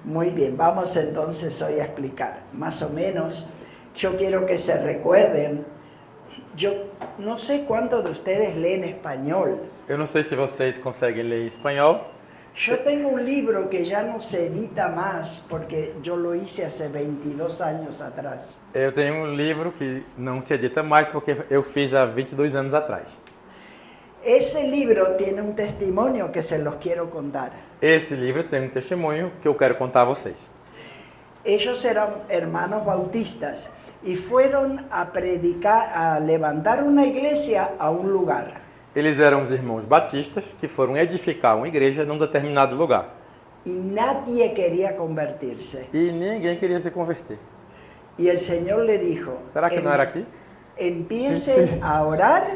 Muy bien, vamos entonces hoy a explicar. Más o menos, yo quiero que se recuerden. Yo no sé cuántos de ustedes leen español. Eu não sei se vocês conseguem ler em espanhol. Yo tengo un libro que ya no se edita más porque yo lo hice hace 22 años atrás. Eu tenho um livro que não se edita mais porque eu fiz há 22 anos atrás. Ese libro tiene un testimonio que se los quiero contar. Esse livro tem um testemunho que eu quero contar a vocês. Ellos eran hermanos bautistas y fueron a predicar, a levantar una iglesia a un lugar. Eles eram os irmãos batistas que foram edificar uma igreja num determinado lugar. Y nadie quería convertirse. E ninguém queria se converter. Y el Señor le dijo, Será que não era aqui? Empiecen a orar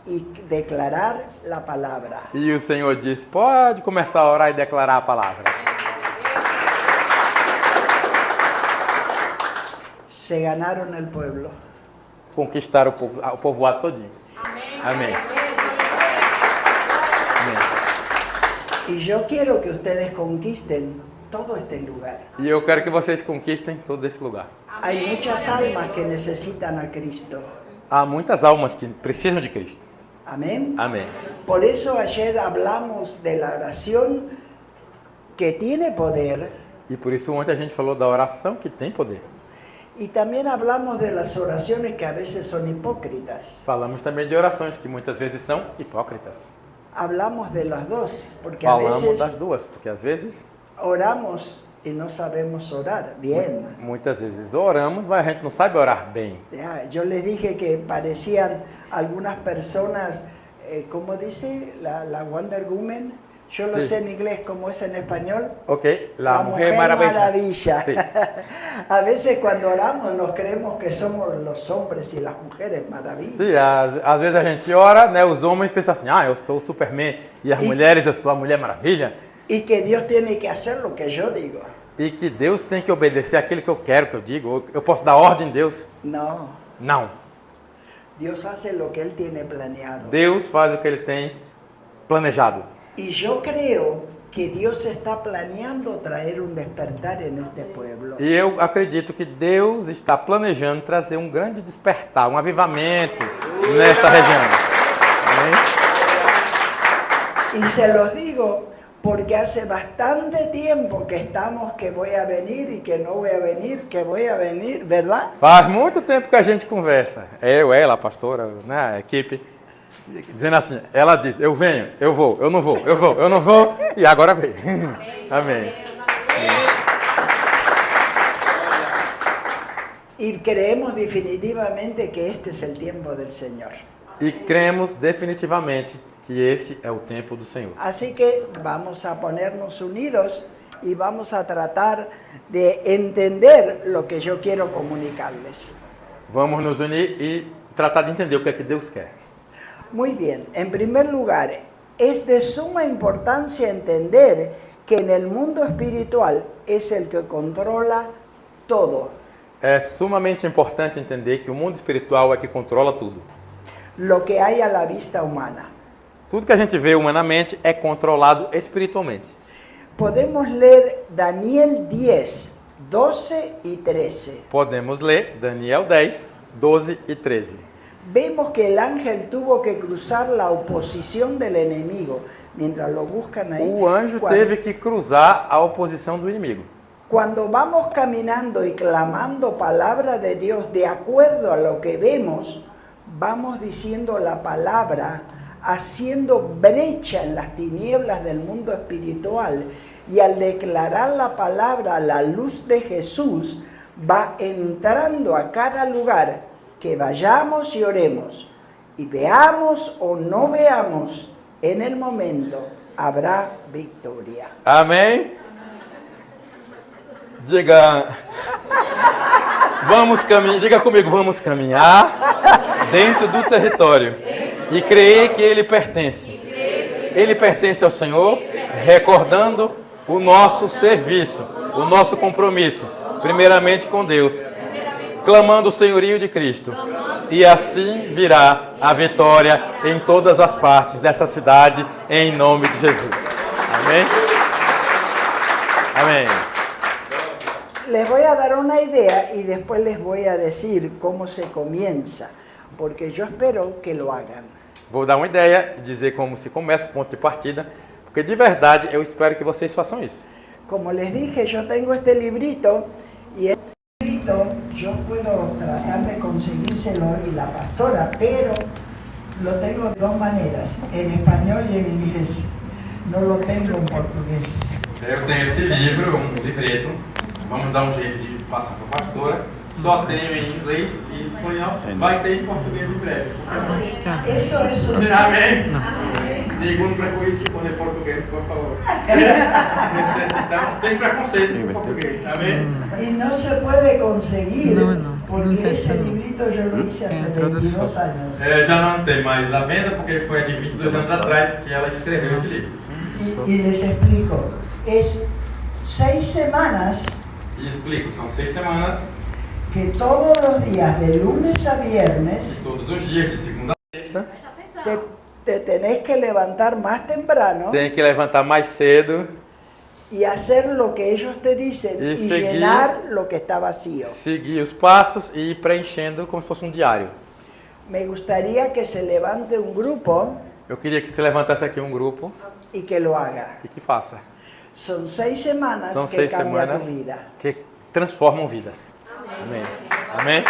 y declarar la palabra. E o Senhor disse, pode começar a orar e declarar a palavra. Se ganaron el pueblo. Conquistaram o povoado todinho. Amém. Y yo quiero que ustedes conquisten todo este lugar. E eu quero que vocês conquistem todo esse lugar. Hay muchas almas que necesitan a Cristo. Há muitas almas que precisam de Cristo. Amén. Amém. Por eso ayer hablamos de la oración que tiene poder E por isso ontem a gente falou da oração que tem poder. y también hablamos de las oraciones que a veces son hipócritas. Falamos também de orações que muitas vezes são hipócritas. Hablamos de las dos, porque a Falamos veces das duas, porque às vezes, oramos y no sabemos orar bien. muitas vezes oramos, mas a gente não sabe orar bem. Ya, yo les dije que parecían algunas personas, ¿cómo dice? La Wonder Woman. Yo lo Sí. sé en inglés, ¿cómo es en español? Ok, la Mujer Maravilla. Maravilla. Sí. A veces cuando oramos nos creemos que somos los hombres y las mujeres maravillas. Sim, às vezes a gente ora, né, os homens pensam assim, eu sou o Superman, e as mulheres, eu sou a Mulher Maravilha, Y que Dios tiene que hacer lo que yo digo. e que Deus tem que obedecer aquilo que eu quero que eu digo, ou eu posso dar ordem a Deus. No, Não, Dios hace lo que Él tiene planeado. Deus faz o que Ele tem planejado. Y yo creo que Dios está planeando traer un despertar en este pueblo. E eu acredito que Deus está planejando trazer um grande despertar, um avivamento nesta região. Amém? Y se los digo porque hace bastante tiempo que estamos que voy a venir y que no voy a venir, que voy a venir, ¿verdad? Faz muito tempo que a gente conversa. Eu, ela, a pastora, né, a equipe, dizendo assim, ela diz, eu venho, eu vou, eu não vou, eu vou, eu não vou, e agora veio. Amém. Y creemos definitivamente que este es el tiempo del Señor. E cremos definitivamente que esse é o tempo do Senhor. Así que vamos a ponernos unidos y vamos a tratar de entender lo que yo quiero comunicarles. Vamos nos unir e tratar de entender o que é que Deus quer. Muy bien, en primer lugar, es de suma importancia entender que en el mundo espiritual es el que controla todo. É sumamente importante entender que o mundo espiritual é que controla tudo. Lo que hay a la vista humana. Tudo que a gente vê humanamente é controlado espiritualmente. Podemos leer Daniel 10, 12 y 13. Podemos ler Daniel 10, 12 e 13. Vemos que el ángel tuvo que cruzar la oposición del enemigo. Mientras lo buscan ahí. O anjo teve que cruzar a oposição do inimigo. Cuando vamos caminando y clamando palabra de Dios de acuerdo a lo que vemos, vamos diciendo la palabra, haciendo brecha en las tinieblas del mundo espiritual, y al declarar la palabra, la luz de Jesús va entrando a cada lugar que vayamos y oremos, y veamos o no veamos, en el momento habrá victoria. Amém? Diga, vamos caminhar, diga comigo, vamos caminhar dentro do território e crer que ele pertence. Ele pertence ao Senhor, recordando o nosso serviço, o nosso compromisso, primeiramente com Deus, clamando o senhorio de Cristo. E assim virá a vitória em todas as partes dessa cidade, em nome de Jesus. Amém? Amém. Les voy a dar una idea y después les voy a decir cómo se comienza, porque yo espero que lo hagan. Vou dar uma ideia e dizer como se começa, ponto de partida, porque de verdade eu espero que vocês façam isso. Como les dije, yo tengo este librito y este librito yo puedo tratar de conseguírselo y la pastora, pero lo tengo de dos maneras, en español y en inglés. No lo tengo en portugués. Eu tenho esse livro, livreto. Vamos dar jeito de passar para a pastora. Só tenho em inglês e espanhol. Vai ter em português em breve. Eso es un... Amém. Nenhum prejuízo com o português, por favor. Necessitamos sem preconceito com o português. Amém. Y no se puede conseguir, porque ese librito yo lo hice hace 22 años. Já não tem mais à venda, porque foi de 22 anos atrás que ela escreveu esse livro. Y les explico, es 6 semanas E explico, são 6 semanas, que todos los días, de lunes a viernes, todos os dias, de segunda a sexta. te tenés que levantar más temprano Tem que levantar mais cedo, y hacer lo que ellos te dicen Y y seguir. llenar lo que está vacío. seguir os passos e ir preenchendo como se fosse diário. Me gustaría que se levante un grupo Eu queria que se levantasse aqui grupo y que lo haga. e que faça. Son 6 semanas São que 6 cambia semanas tu vida. que transformam vidas. Amém. Amém?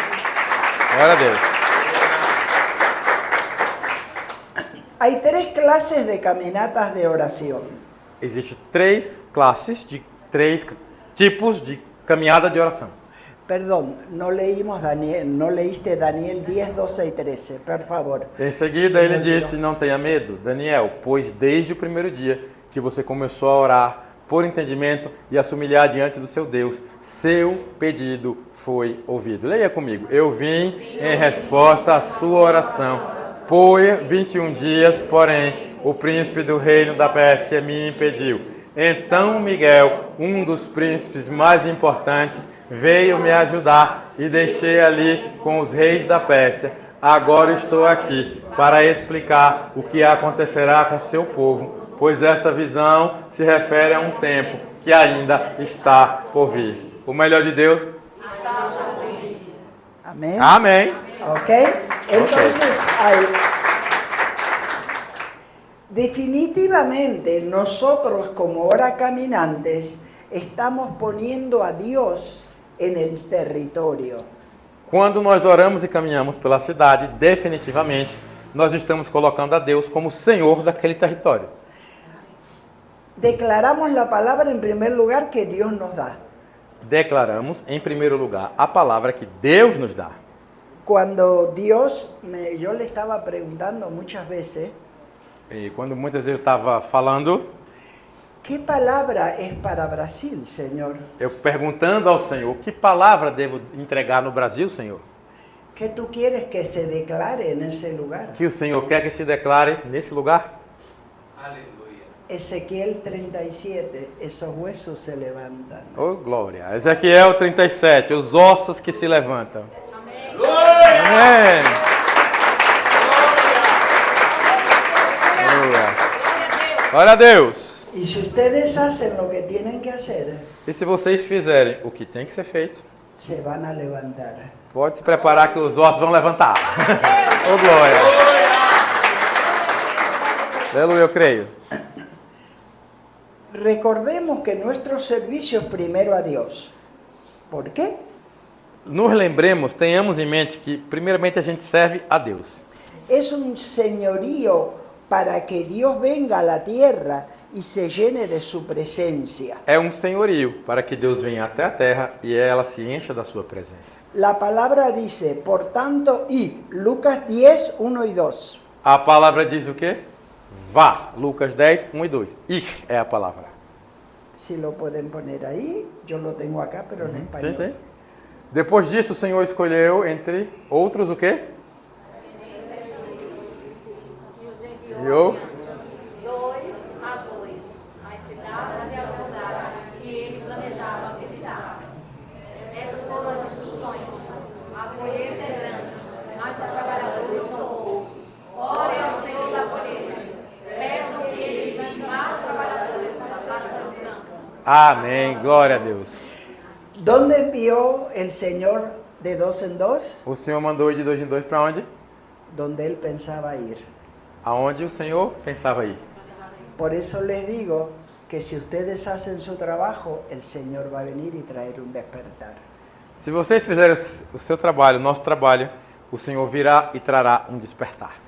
Glória a Deus. Hay 3 clases de caminatas de oración. Existem 3 classes de 3 tipos de caminhada de oração. Perdón, no leímos Daniel, no leíste Daniel 10, 12 y 13, por favor. Em seguida Se ele me olvidou. disse, não tenha medo, Daniel, pois desde o primeiro dia que você começou a orar por entendimento e a se humilhar diante do seu Deus, seu pedido foi ouvido. Leia comigo. Eu vim em resposta à sua oração. Por 21 dias, porém, o príncipe do reino da Pérsia me impediu. Então Miguel, um dos príncipes mais importantes, veio me ajudar e deixei ali com os reis da Pérsia. Agora estou aqui para explicar o que acontecerá com seu povo, pois essa visão se refere a um tempo que ainda está por vir. O melhor de Deus. Amén. Amém. ¿Ok? Entonces, definitivamente nosotros como hora caminantes estamos poniendo a Dios en el territorio. Quando nós oramos e caminhamos pela cidade, definitivamente, nós estamos colocando a Deus como Senhor daquele território. Declaramos la palabra en primer lugar que Dios nos da. Declaramos, em primeiro lugar, a palavra que Deus nos dá. Cuando Dios, yo le estaba preguntando muchas veces, E quando muitas vezes eu estava falando, ¿qué palabra es para Brasil, Señor? eu perguntando ao Senhor, que palavra devo entregar no Brasil, Senhor? ¿Qué tú quieres que se declare en ese lugar? Que o Senhor quer que se declare nesse lugar? Ezequiel 37, esos huesos se levantan. Oh, glória. Ezequiel 37, os ossos que se levantam. Amém. Glória a Deus. Y si ustedes hacen lo que tienen que hacer, E se vocês fizerem o que tem que ser feito, se van a levantar. pode se preparar que os ossos vão levantar. Oh, glória. Aleluia, eu creio. Recordemos que nuestro servicio es primero a Dios. ¿Por qué? Nos lembremos, tenhamos em mente que primeiramente a gente serve a Deus. Es un señorío para que Dios venga a la tierra y se llene de su presencia. É um senhorio para que Deus venha até a terra e ela se encha da sua presença. La palabra dice, por tanto, id, Lucas 10, 1 y 2. A palavra diz o quê? Vá. Lucas 10, 1 e 2. Ir é a palavra. Si lo pueden poner ahí, yo lo tengo acá, pero en español. Sim, sim. Depois disso, o Senhor escolheu entre outros o quê? Enviou 2 a 2, as cidades e aldeadas que ele planejava visitar. Essas foram as instruções. A colheita é grande, mas os trabalhadores são poucos. Orem ao Senhor da colheita. Peçam que ele envie mais trabalhadores para seus campos. Amém. Glória a Deus. ¿Dónde envió el Señor de dos en dos? O Senhor mandou ir de 2 em 2 para onde? Donde Él pensaba ir. Aonde o Senhor pensava ir. Por eso les digo que si ustedes hacen su trabajo, el Señor va a venir y traer un despertar. Se vocês fizerem o seu trabalho, o nosso trabalho, o Senhor virá e trará um despertar.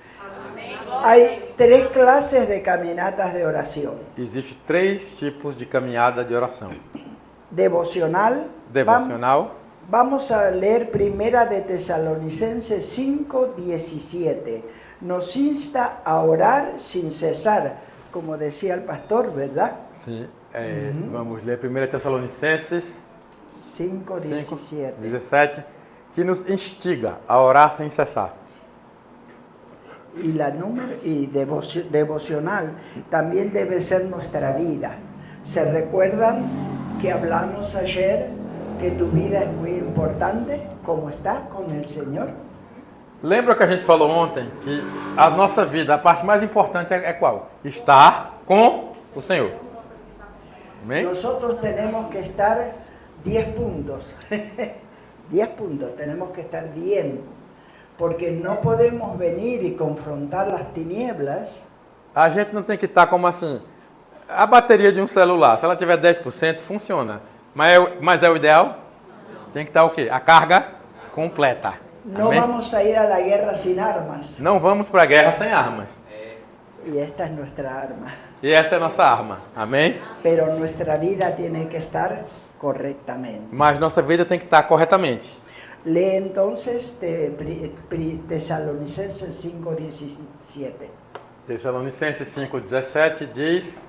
Hay 3 clases de caminatas de oración. Existem 3 tipos de caminhada de oração. Devocional. Devocional. Vamos a leer Primera de Tesalonicenses 5:17. Nos insta a orar sin cesar, como decía el pastor, ¿verdad? Sim. Vamos ler 1 Tessalonicenses 5:17. 5:17, que nos instiga a orar sem cessar. Y devocional también debe ser nuestra vida. ¿Se recuerdan que hablamos ayer que tu vida es muy importante? ¿Cómo está con el Señor? Lembra que a gente falou ontem que a nossa vida, a parte mais importante é qual? Estar com o Senhor. Amém? Nosotros tenemos que estar 10 puntos. 10 puntos, tenemos que estar bien. Porque no podemos venir y confrontar las tinieblas. A gente não tem que estar como assim, a bateria de um celular, se ela tiver 10%, funciona. Mas é o ideal? Tem que estar o quê? A carga completa. No Amém? vamos a ir a la guerra sin armas. Não vamos para a guerra sem armas. Y esta es nuestra arma. E essa é a nossa arma. Amém? Pero nuestra vida tiene que estar correctamente. Mas nossa vida tem que estar corretamente. Lee entonces Tesalonicenses 5:17. Tessalonicenses 5:17 diz: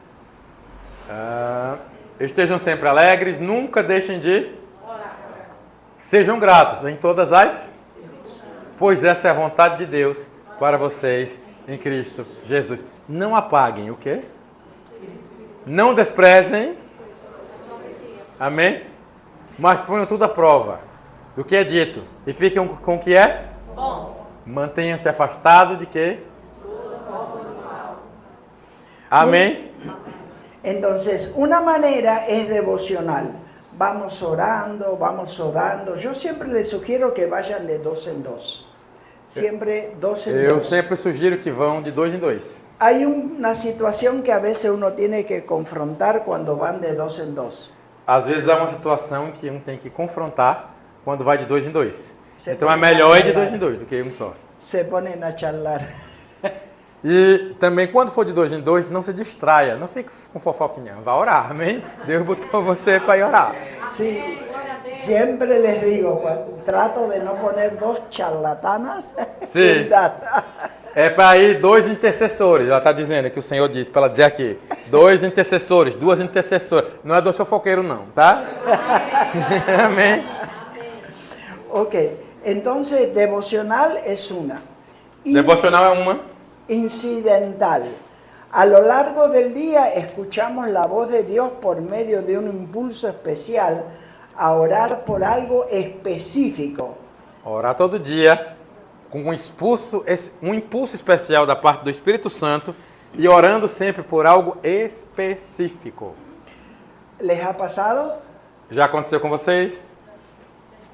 estejam sempre alegres, nunca deixem de sejam gratos em todas as, pois essa é a vontade de Deus para vocês em Cristo Jesus. Não apaguem o quê? Não desprezem. Amém? Mas ponham tudo à prova do que é dito e fiquem com o que é bom. Mantenham-se afastados de quê? Amém? Entonces, una manera es devocional. Vamos orando. Yo siempre les sugiero que vayan de 2 en 2. Siempre 2 en 2. Eu sempre sugiro que vão de 2 em 2. Hay una situación que a veces uno tiene que confrontar cuando van de 2 en 2. Às vezes há uma situação que um tem que confrontar quando vai de 2 em 2. Você Então é pode melhor ir de falar. 2 em 2 do que um só. Se ponen a charlar. E também quando for de 2 em 2, não se distraia, não fique com fofoquinha, vá orar, amém? Deus botou você para ir orar. Sí, siempre les digo, trato de no poner 2 charlatanas. Sí. É para ir 2 intercessores, ela está dizendo que o Senhor disse, para ela dizer aqui, 2 intercessores, 2 intercessoras, não é 2 fofoqueiros não, tá? Amém? Ok, entonces devocional es una. Devocional é uma. Incidental. A lo largo del día escuchamos la voz de Dios por medio de un impulso especial a orar por algo específico. Orar todo dia com um impulso especial da parte do Espírito Santo e orando sempre por algo específico. ¿Les ha pasado? Já aconteceu com vocês?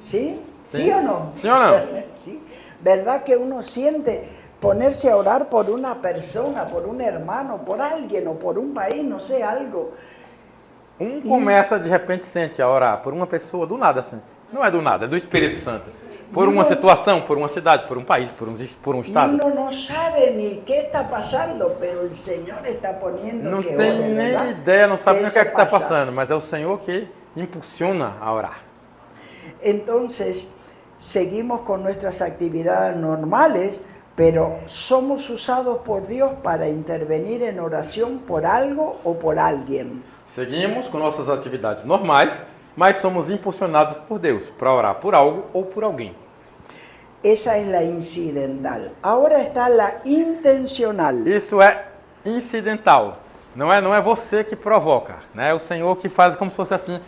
¿Sí? Sí. ¿Sí o no? ¿Sí o no? Sí. ¿Verdad que uno siente ponerse a orar por una persona, por un hermano, por alguien o por un país, no sé, algo? Começa de repente sente a orar por uma pessoa do nada assim. Não é do nada, é do Espírito Santo. Por uma situação, por uma cidade, por um país, por um Y estado. uno no sabe ni qué está pasando, pero el Señor está poniendo Não que tem ore, nem ¿verdad? ideia, não sabe nem o que é que está eso pasa. passando, mas é o Senhor que impulsiona a orar. Entonces, seguimos con nuestras actividades normales, pero somos usados por Dios para intervenir en oración por algo o por alguien. Seguimos com nossas atividades normais, mas somos impulsionados por Deus para orar por algo ou por alguém. Esa es la incidental. Ahora está la intencional. Isso é incidental. Não é você que provoca, né? É o Senhor que faz como se fosse assim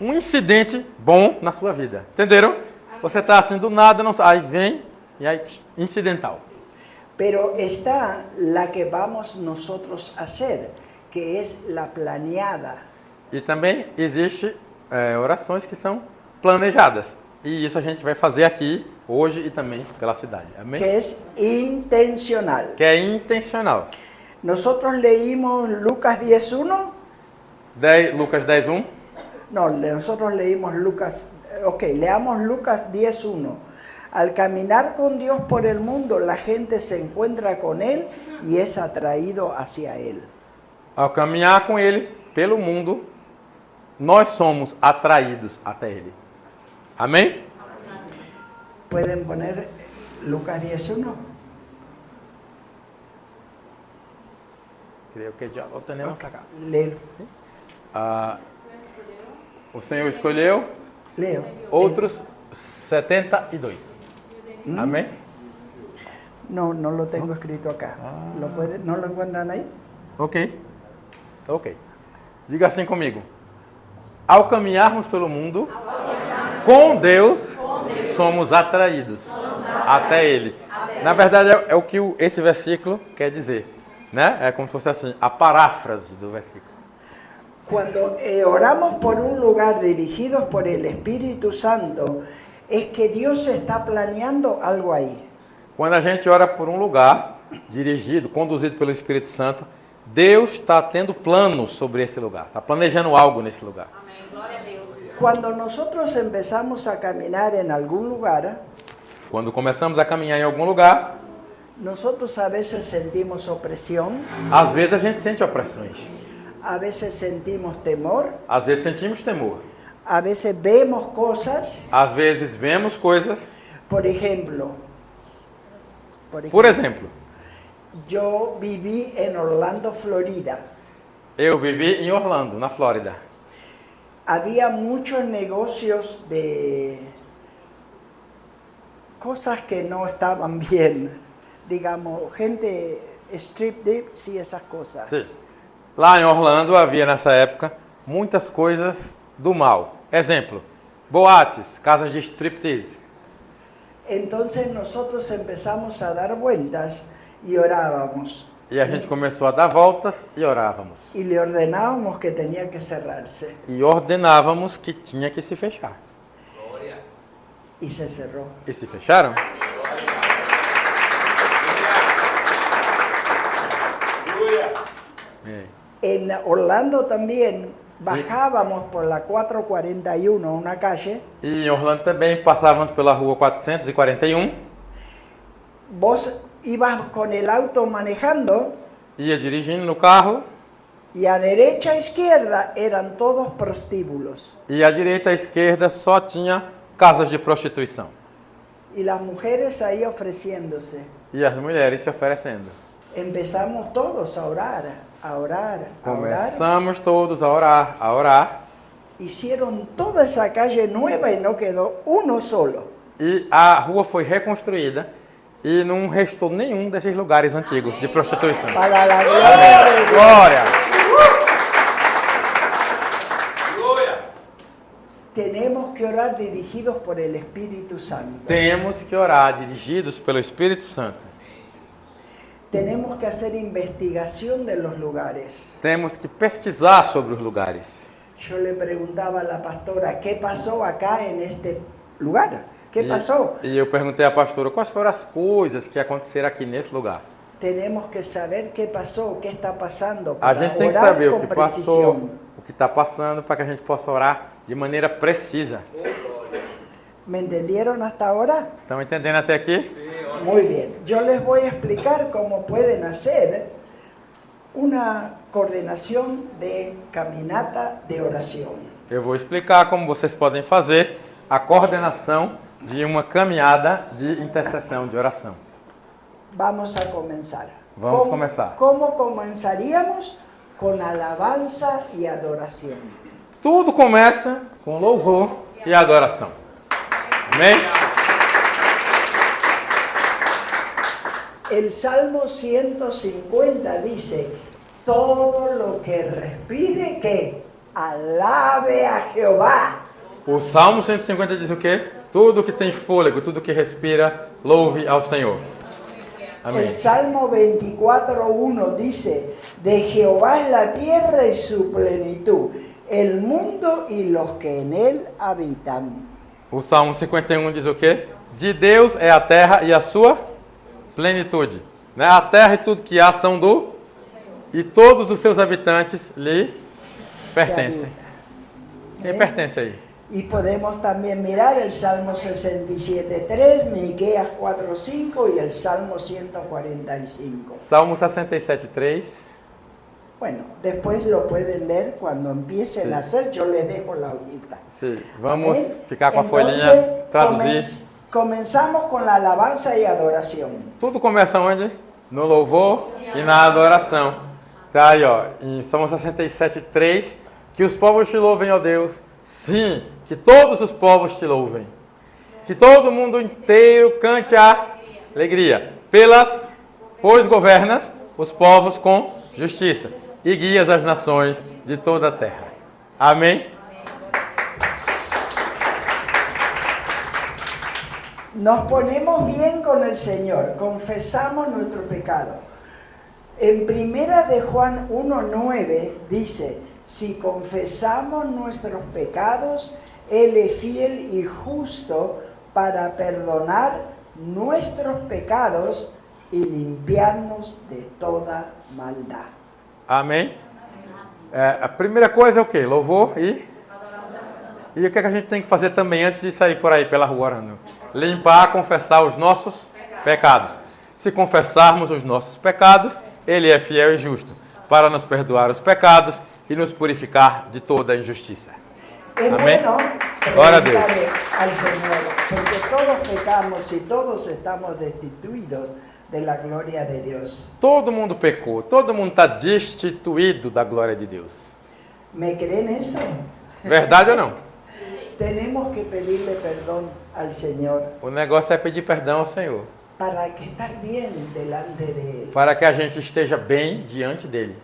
um incidente bom na sua vida. Entenderam? Você está assim do nada, não sabe, aí vem e aí incidental. Pero está la que vamos nosotros a hacer, que es la planeada. E também existe orações que são planejadas. E isso a gente vai fazer aqui, hoje e também pela cidade. Amém? que es intencional. Que é intencional. Nosotros leímos Lucas 10.1. Lucas 10:1. No, nosotros leímos Lucas. Ok, leamos Lucas 10.1. Al caminar con Dios por el mundo, la gente se encuentra con Él y es atraído hacia Él. Ao caminhar com Ele pelo mundo, nós somos atraídos até Ele. Amém? ¿Pueden poner Lucas 10.1? Creio que já o temos acá. Léelo. O Senhor escolheu Leo. outros 72. Amém? No, no lo tengo escrito acá. ¿No lo encuentran ahí? Ok. Diga assim comigo. Ao caminharmos pelo mundo, com Deus, somos atraídos até Ele. Na verdade, é o que esse versículo quer dizer. Né? É como se fosse assim, a paráfrase do versículo. Cuando oramos por un lugar dirigidos por el Espíritu Santo, es que Dios está planeando algo ahí. Quando a gente ora por um lugar, dirigido, conduzido pelo Espírito Santo, Deus está tendo planos sobre esse lugar, está planejando algo nesse lugar. Amém. Glória a Deus. Cuando nosotros empezamos a caminar en algún lugar, Quando começamos a caminhar em algum lugar, nosotros a veces sentimos opresión, às vezes a gente sente opressões, a veces sentimos temor, às vezes sentimos temor, a veces vemos cosas, às vezes vemos coisas. por ejemplo, Por exemplo, yo viví en Orlando, Florida. eu vivi em Orlando, na Flórida. Había muchos negocios de cosas que no estaban bien, digamos, gente strip dips y esas cosas. Sim. Lá em Orlando havia nessa época muitas coisas do mal. Exemplo, boates, casas de striptease. Entonces nosotros empezamos a dar vueltas y orábamos E a gente começou a dar voltas e orávamos. y le ordenábamos que tenía que cerrarse E ordenávamos que tinha que se fechar. y se cerró. E se fecharam? En Orlando también bajábamos por la 441, una calle. E em Orlando também passávamos pela rua 441. Vos ibas con el auto manejando Ia dirigindo no carro y a derecha e izquierda eran todos prostíbulos. e à direita e à esquerda só tinha casas de prostituição. Y las mujeres ahí ofreciéndose. E as mulheres se oferecendo. Empezamos todos a orar, a orar, a orar. Começamos todos a orar, a orar. Hicieron toda esa calle nueva y no quedó uno solo. E a rua foi reconstruída e não restou nenhum desses lugares antigos de prostituição. Para la gloria de Dios. Glória! Tenemos que orar dirigidos por el Espíritu Santo. Temos que orar dirigidos pelo Espírito Santo. Tenemos que hacer investigación de los lugares. Temos que pesquisar sobre os lugares. Yo le preguntaba a la pastora, ¿qué pasó acá en este lugar? ¿Qué pasó? E eu perguntei à pastora quais foram as coisas que aconteceram aqui nesse lugar. Tenemos que saber qué pasó, qué está pasando, A para gente tem que orar saber o con que passou, precisión. o que está passando, para que a gente possa orar de maneira precisa. ¿Me entendieron hasta ahora? Estão entendendo até aqui? Muy bien. Yo les voy a explicar cómo pueden hacer una coordinación de caminata de oración. Eu vou explicar como vocês podem fazer a coordenação de uma caminhada de intercessão, de oração. Vamos a comenzar. Vamos comenzar. ¿Cómo comenzaríamos? Con alabanza y adoración. Tudo começa com louvor e adoração. Amém? El Salmo 150 dice, todo lo que respire, que alabe a Jehová. O Salmo 150 diz o quê? Tudo que tem fôlego, tudo que respira, louve ao Senhor. Amém. El Salmo 24:1 dice, de Jehová es la tierra y su plenitud, el mundo y los que en él habitan. O Salmo 51 diz o quê? De Deus é a terra e a sua plenitude. Né? A terra e tudo que há são do... E todos os seus habitantes lhe pertencem. Quem pertence aí? Y podemos también mirar el Salmo 67.3, Miqueas 4.5 y el Salmo 145. Salmo 67:3. Bueno, después lo pueden leer cuando empiecen Sí. a hacer, yo les dejo la hojita. Sim, vamos Amén. ficar com a Entonces, folhinha, traduzir. comenzamos con la alabanza y adoración. Tudo começa onde? No louvor e na adoração. Tá aí, ó, em Salmo 67:3, que os povos te louvem, ó Deus. Sim, que todos os povos te louvem. Que todo mundo inteiro cante a alegria. Pois governas os povos com justiça e guias as nações de toda a terra. Amém? Nos ponemos bien con el Señor, confesamos nuestro pecado. En primera de Juan 1:9 dice, si confesamos nuestros pecados, Él es fiel y justo para perdonar nuestros pecados y limpiarnos de toda maldad. Amém? A primeira coisa é o quê? Louvor e o que é que a gente tem que fazer também antes de sair por aí pela rua orando? Limpar, confessar os nossos pecados. Se confessarmos os nossos pecados, Ele é fiel e justo para nos perdoar os pecados e nos purificar de toda a injustiça. Es Amén. bueno Gloria a Dios. preguntarle al Señor, porque todos pecamos y todos estamos destituidos de la gloria de Dios. Todo mundo pecou, todo mundo está destituído da glória de Deus. ¿Me creen eso? Verdade ou não? Tenemos que pedirle perdón al Señor O negócio é pedir perdão ao Senhor, para que estar bien delante de Él. para que a gente esteja bem diante dele.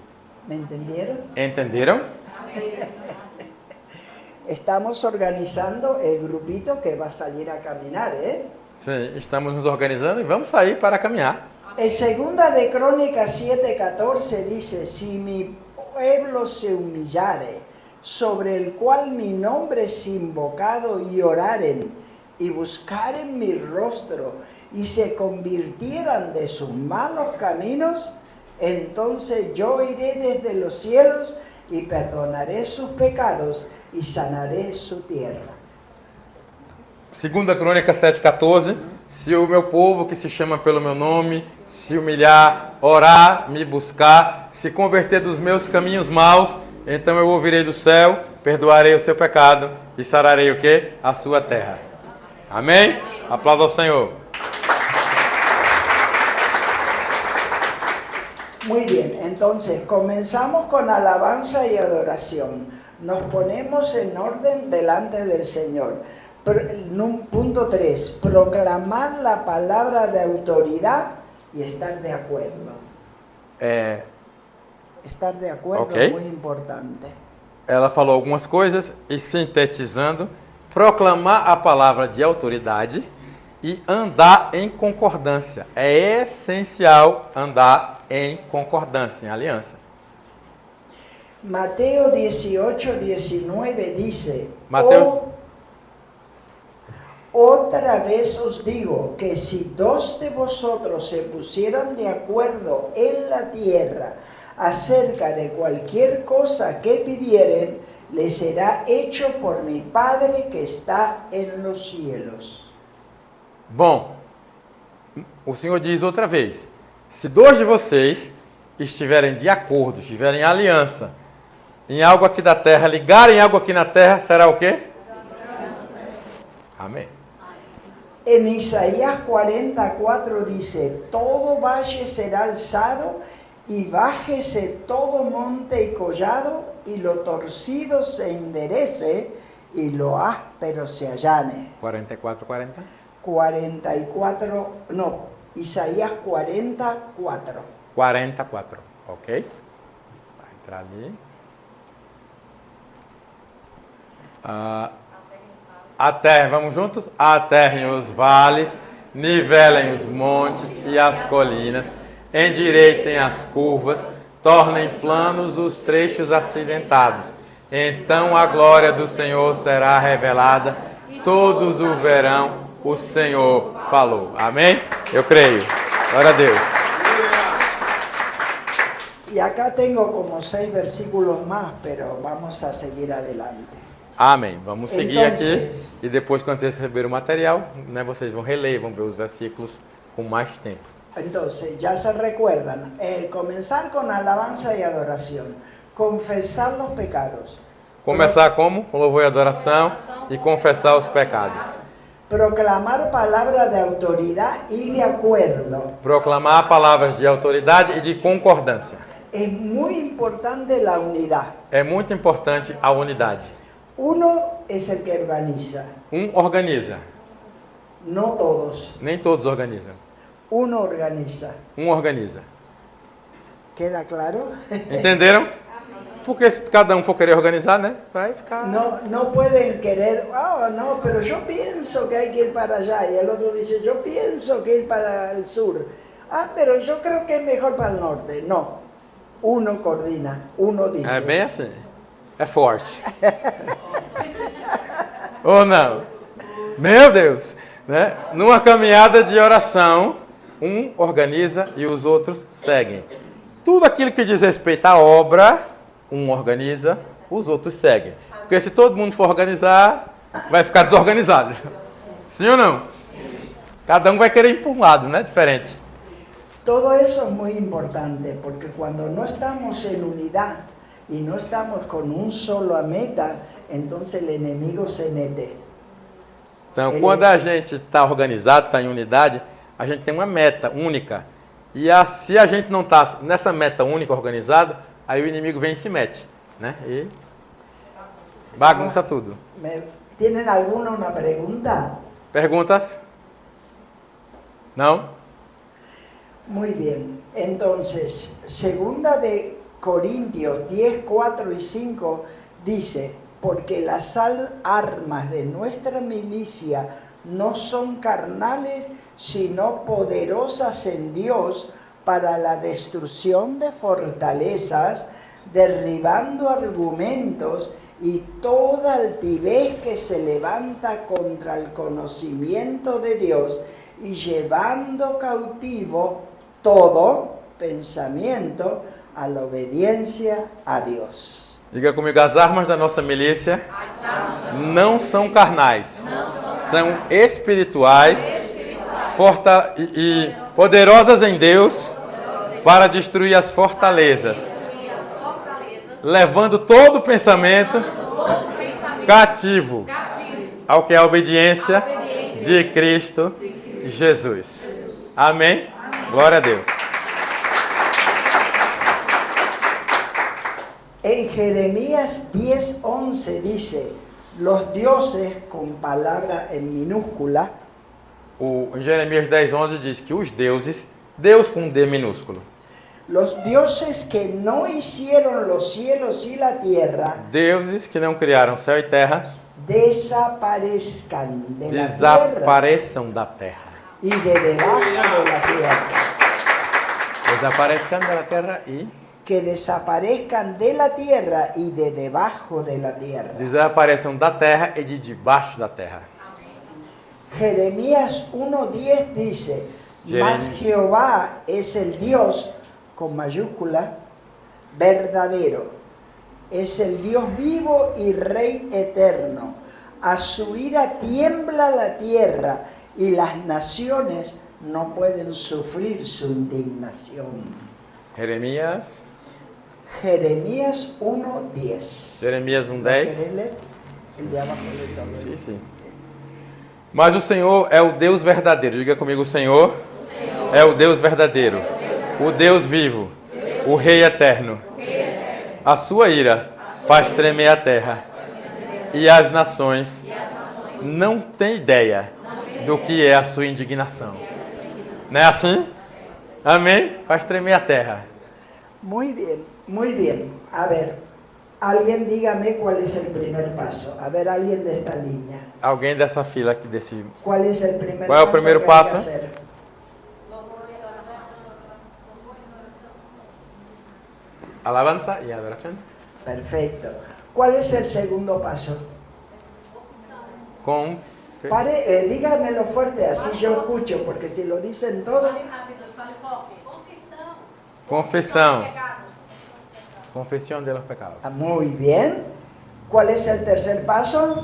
¿Me entendieron? Entenderam? Estamos organizando el grupito que va a salir a caminar, ¿eh? Sim, estamos nos organizando e vamos sair para caminhar. En segunda de Crónicas 7:14 dice, si mi pueblo se humillare, sobre el cual mi nombre es invocado, y oraren, y buscaren mi rostro, y se convirtieran de sus malos caminos, entonces yo iré desde los cielos y perdonaré sus pecados y sanaré su tierra. Segunda Crônica 7:14, se o meu povo que se chama pelo meu nome se humilhar, orar, me buscar, se converter dos meus caminhos maus, então eu ouvirei do céu, perdoarei o seu pecado e sararei o quê? A sua terra. Amém? Aplauda ao Senhor. Muy bien, entonces comenzamos con alabanza y adoración. Nos ponemos en orden delante del Señor. Punto 3, proclamar la palabra de autoridad y estar de acuerdo. Estar de acuerdo Ok. es muy importante. Ela falou algumas coisas e, sintetizando, proclamar a palavra de autoridade e andar em concordância. É essencial andar em concordância, em aliança. Mateo 18:19 dice, Mateus- otra vez os digo que si dos de vosotros se pusieran de acuerdo en la tierra acerca de cualquier cosa que pidieren, les será hecho por mi Padre que está en los cielos. Bom, o Senhor diz outra vez, se dois de vocês estiverem de acordo, estiverem em aliança, em algo aqui da terra, ligarem algo aqui na terra, será o quê? Amém. En Isaías 44 dice, todo valle será alzado y bájese todo monte y collado, y lo torcido se enderece y lo áspero se allane. 44:40. 44, no, Isaías 44. 44, ok? Vai entrar ali. Aterrem, vamos juntos? Aterrem os vales, nivelem os montes e as colinas, endireitem as curvas, tornem planos os trechos acidentados, Então a glória do Senhor será revelada, todos o verão, o Senhor falou. Amém? Eu creio. Glória a Deus. Y acá tengo como 6 versículos más, pero vamos a seguir adelante. Amém. Vamos seguir Entonces, aqui e depois, quando vocês receberem o material, né, vocês vão reler, vão ver os versículos com mais tempo. Entonces, ya se recuerdan, comenzar con alabanza y adoración, confesar los pecados, Começar como? Com louvor e adoração e confessar os pecados. proclamar palabras de autoridad y de acuerdo. Proclamar palavras de autoridade e de concordância. Es muy importante la unidad. É muito importante a unidade. Uno es el que organiza, Organiza. no todos. Nem todos organizam. Uno organiza. Organiza. ¿Queda claro? Entenderam? Porque se cada um for querer organizar, né? Vai ficar... No pueden querer, oh, no, pero yo pienso que hay que ir para allá. Y el otro dice, yo pienso que ir para el sur. Ah, pero yo creo que es mejor para el norte. No, uno coordina, uno dice. É bem assim. É forte. Ou não? Meu Deus! Né? Numa caminhada de oração, um organiza e os outros seguem. Tudo aquilo que diz respeito à obra, um organiza, os outros seguem. Porque se todo mundo for organizar, vai ficar desorganizado. Sim ou não? Sim. Cada um vai querer ir para um lado, né? Diferente. Todo eso es muy importante, porque cuando no estamos en unidad y no estamos con un solo meta, entonces el enemigo se mete. Então, quando a gente está organizado, está em unidade, a gente tem uma meta única. E se a gente não está nessa meta única, organizado, aí o inimigo vem e se mete, né? E bagunça tudo. ¿Tienen alguna una pregunta? Perguntas? Não? Muy bien. Entonces, segunda de Corintios 10, 4 y 5 dice, porque las armas de nuestra milicia no son carnales, sino poderosas en Dios para la destrucción de fortalezas, derribando argumentos y toda altivez que se levanta contra el conocimiento de Dios y llevando cautivo todo pensamiento a la obediencia a Dios. Diga comigo, as armas da nossa milícia não são carnais, são espirituais, e poderosas em Deus para destruir as fortalezas, levando todo pensamento cativo ao que é a obediência de Cristo Jesus. Amém? Glória a Deus. En Jeremías 10:11 dice, los dioses, con palabra en minúscula, Em Jeremias 10:11 diz que os deuses, Deus com D minúsculo, los dioses que no hicieron los cielos y la tierra, deuses que não criaram céu e terra, desaparezcan de la tierra desapareçam da terra. y de debajo de la tierra. Desapareçam da terra e Que desaparezcan de la tierra y de debajo de la tierra. desapareçam da terra e de debaixo da terra. Jeremías 1:10 dice, mas Jehová es el Dios, con mayúscula, verdadero. Es el Dios vivo y Rey eterno. A su ira tiembla la tierra y las naciones no pueden sufrir su indignación. Jeremias Jeremías 1:10. Jeremias 1:10. ¿Querés leer? El de abajo de todo Sim, eso. sim. Mas o Senhor é o Deus verdadeiro. Diga comigo, o Senhor é o Deus verdadeiro, o Deus vivo, o Rei eterno. A sua ira faz tremer a terra e as nações não têm ideia do que é a sua indignação. Não é assim? Amém? Faz tremer a terra. Muy bien, muy bien. A ver, alguien dígame cuál es el primer paso. A ver, alguien de esta línea. Alguém dessa fila aqui, desse... ¿Cuál es el primer ¿Cuál es el paso primer que paso? hay que hacer? Alabanza e adoração. Perfecto. ¿Cuál es el segundo paso? Díganmelo fuerte, así yo escucho, porque si lo dicen todo... Fale rápido, fale forte. Confissão. Pecados. Confesión de los pecados. Muy bien. ¿Cuál es el tercer paso?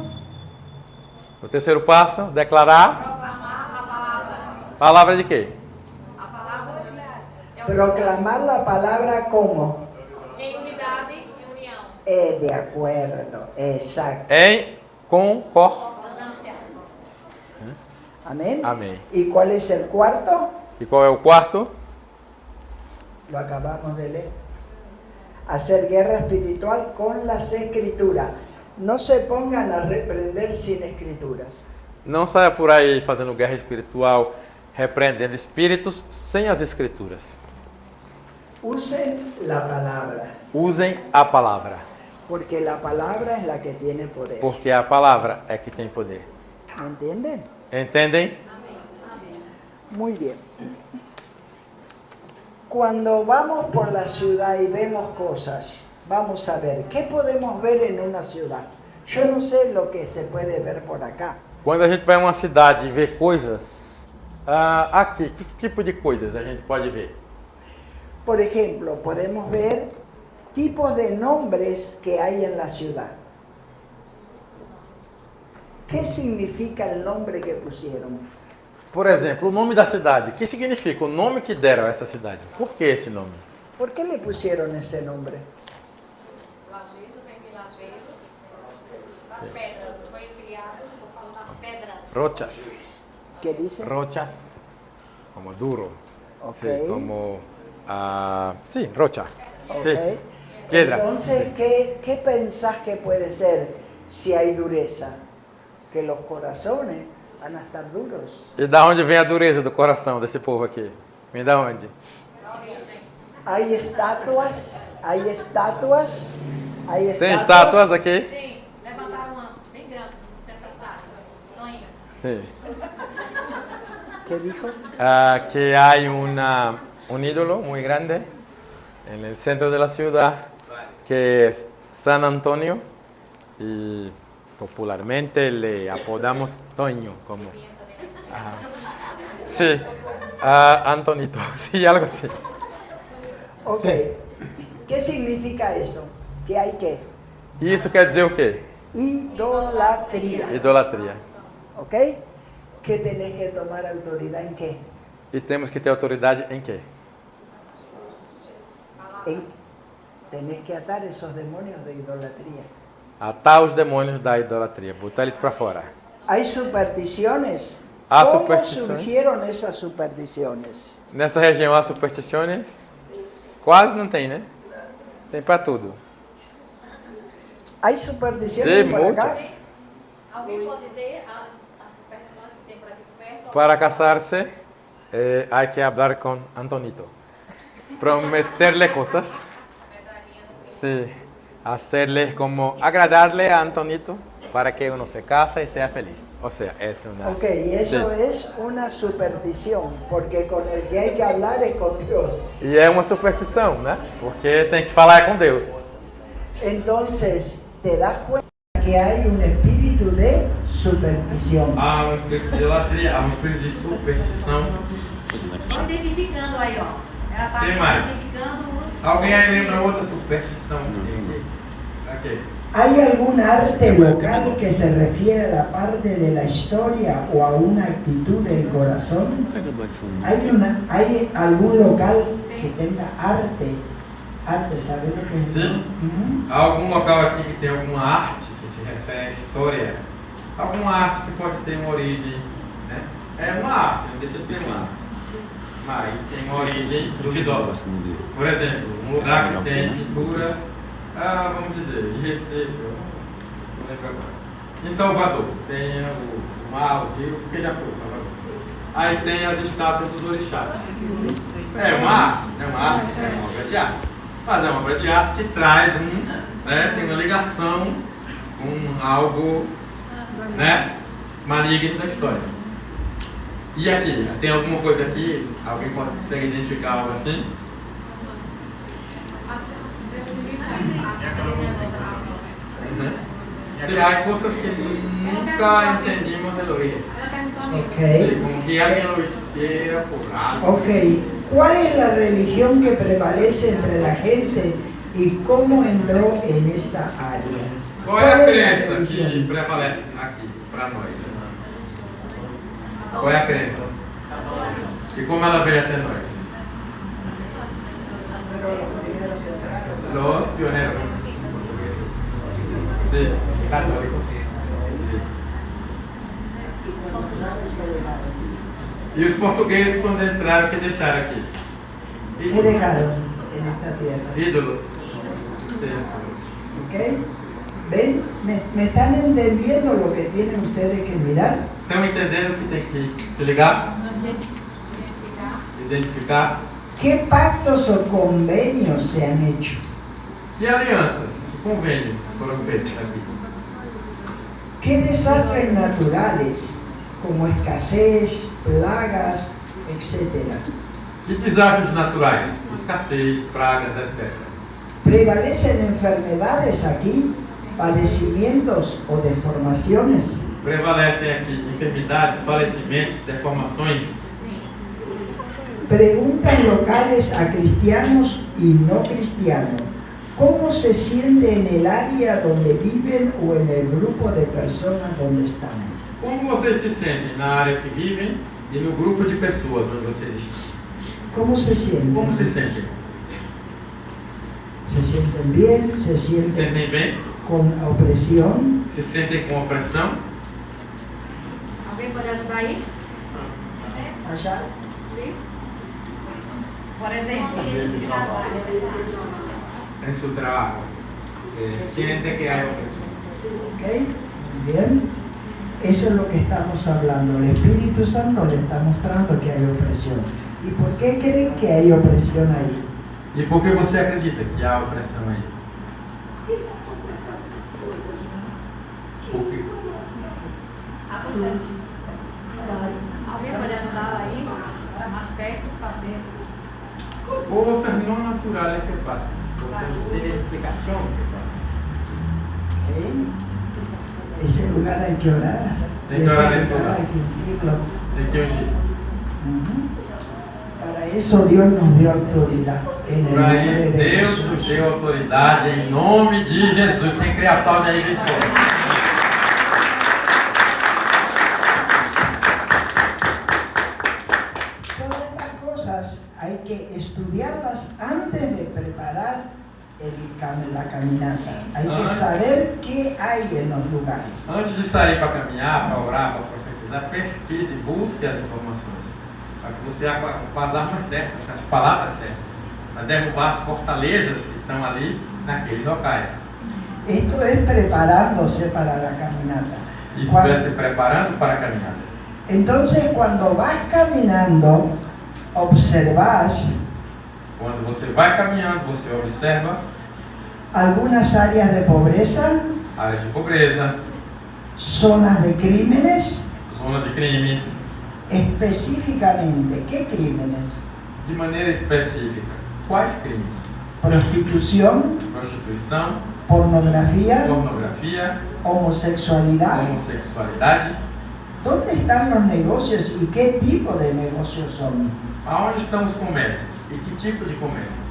O terceiro passo, declarar. Proclamar a palavra. Palavra de quê? A palavra é o Proclamar la palabra como. em unidade e união. De acuerdo, exacto. Em concordância. Concordância. Amén. Amém. ¿Y cuál es el cuarto? E qual é o quarto? Lo acabamos de leer. Hacer guerra espiritual con las escrituras. No se pongan a reprender sin escrituras. Não saia por aí fazendo guerra espiritual, repreendendo espíritos sem as escrituras. Usen la palabra, Usem a palavra, porque la palabra es la que tiene poder. porque a palavra é que tem poder. ¿Me entienden? Entendem? Muy bien. Cuando vamos por la ciudad y vemos cosas, vamos a ver, ¿qué podemos ver en una ciudad? Yo no sé lo que se puede ver por acá. Quando a gente vai a uma cidade e vê coisas, aqui, que tipo de coisas a gente pode ver? Por ejemplo, podemos ver tipos de nombres que hay en la ciudad. ¿Qué significa el nombre que pusieron? Por exemplo, o nome da cidade. O que significa o nome que deram a essa cidade? Por que esse nome? ¿Por qué le pusieron ese nombre? Lajeiro vem de lajeiros. Das pedras. Foi criado por causa das pedras. Rochas. ¿Qué dice? Rochas, como duro. Ok. Sí, como... sí, rocha. Ok. Sí, piedra. Entonces, ¿qué pensás que puede ser si hay dureza? Que los corazones van a estar duros. E da onde vem a dureza do coração desse povo aqui? Vem da onde? Hay estatuas, hay estatuas, hay estatuas. Tem estátuas aqui? Sim, levantaram uma bem grande no centro da cidade. Toinho. Sim. ¿Qué dijo? Que hay un ídolo muy grande en el centro de la ciudad que es San Antonio y popularmente le apodamos Toño como sí, Antonito, sí, algo así. Ok. Sí. ¿Qué significa eso? Que hay que E isso quer dizer o quê? idolatría. Idolatria. ¿Ok? Que tenés que tomar autoridad en qué? E temos que ter autoridade em quê? Tenés que atar esos demonios de idolatría. Atar os demônios da idolatria, botar eles para fora. ¿Hay supersticiones? Há ¿Cómo superstições. surgieron esas supersticiones? Nessa região há superstições? Quase não tem, né? Tem para tudo. ¿Hay supersticiones Sí, por acá? muchas. Alguém pode dizer as superstições que tem por aqui perto? Para casarse hay que hablar con Antonito. Prometerle cosas. Sí. Hacerle como agradarle a Antonito para que uno se casa y sea feliz. O sea, es una... Ok, y eso Sí. es una superstición, porque con el que hay que hablar es con Dios. E é uma superstição, né? Porque tem que falar com Deus. Entonces, te das cuenta que hay un espíritu de superstición. Há um espírito de idolatria, há um espírito de superstição. Estão identificando aí, ó. Ela está Tem mais? identificando os... Alguém aí lembra outra superstição? Aqui. ¿Hay algún arte local que se refiere a la parte de la historia o a una actitud del corazón? ¿Hay algún local que tenga arte? Arte, ¿sabes lo que es? Sim. Ujú. Há algum local aqui que tem alguma arte que se refere à história? Alguma arte que pode ter uma origem, né? É uma arte, não deixa de ser uma arte. Mas tem uma origem duvidosa. Por exemplo, um lugar que tem pinturas, vamos dizer, de Recife, não lembro agora. Em Salvador, tem o mar, os rios, que já foi Salvador. Aí tem as estátuas dos orixás. É uma arte, é uma obra de arte. Mas é uma obra de arte que traz tem uma ligação com algo, né, maligno da história. E aqui, tem alguma coisa aqui? Alguém consegue identificar algo assim? Sí, hay cosas que nunca entendimos el origen. Ela perguntou a mim. Ok. Como que alguien lo hiciera por algo. Ok. ¿Cuál es la religión que prevalece entre la gente y cómo entró en esta área? Qual é a la crença religión? que prevalece aqui para nós? Qual é a crença? E como ela veio até nós? Los pioneros. Sí, católicos. Sí. E os portugueses, quando entraram, o que deixaram aqui? ¿Qué dejaron en esta tierra? Ídolos. Sí. ¿Ok? ¿Ven? ¿Me están entendiendo lo que tienen ustedes que mirar? Estão entendendo que tem que se ligar? Identificar? ¿Qué pactos o convenios se han hecho? Que alianças, que convênios foram feitos aqui? ¿Qué desastres naturales, como escasez, plagas, etcétera, Que desastres naturais, escassez, pragas, etc. prevalecen enfermedades aquí, padecimientos o deformaciones? Prevalecem aqui enfermidades, falecimentos, deformações? Preguntas locales a cristianos y no cristianos. ¿Cómo se siente en el área donde viven o en el grupo de personas donde están? Como vocês se sentem na área que vivem e no grupo de pessoas onde vocês estão? ¿Cómo se sienten? Como se sentem? ¿Se sienten bien? ¿Se Se sienten sentem bem? con opresión? Se sentem com opressão? Alguém pode ajudar aí? Allá. Sim? Por exemplo, En su trabajo. Se siente que hay opresión. ¿Ok? Bien. Eso es lo que estamos hablando. El Espíritu Santo le está mostrando que hay opresión. ¿Y por qué creen que hay opresión ahí? E por que você acredita que há opressão aí? Por quê? alguém pode ajudar aí? Aspecto, fazer. Cosas no naturales que pasan. Cosas sin explicación que pasan. ¿Ok? Ese lugar hay que orar. Hay que orar ese lugar lugar. hay que ungirlo. De que hoje, Ujú. Para eso Dios nos dio autoridad. En el para nombre isso, de Deus Jesús. nos deu autoridade em nome de Jesus. Tem criatório aí de fora. Todas estas cosas hay que estudiarlas antes de preparar la caminata. Hay que saber qué hay en los lugares. Antes de sair para caminhar, para orar, para profetizar, pesquise, busque as informações. Para que você com as armas certas, com as palavras certas, para derrubar as fortalezas que estão ali naqueles locais. Esto es preparándose para la caminata. Isso é se preparando para a caminhada. Entonces, cuando vas caminando, observas Quando você vai caminhando, você observa algunas áreas de pobreza, áreas de pobreza, zonas de crímenes, zonas de crimes, específicamente, ¿qué crímenes? de maneira específica. Quais crimes? Prostitución, Prostituição, pornografía, pornografia, homosexualidad. homossexualidade. ¿Dónde están los negocios y qué tipo de negocios son? Aonde estão os comércios? E que tipo de comércio?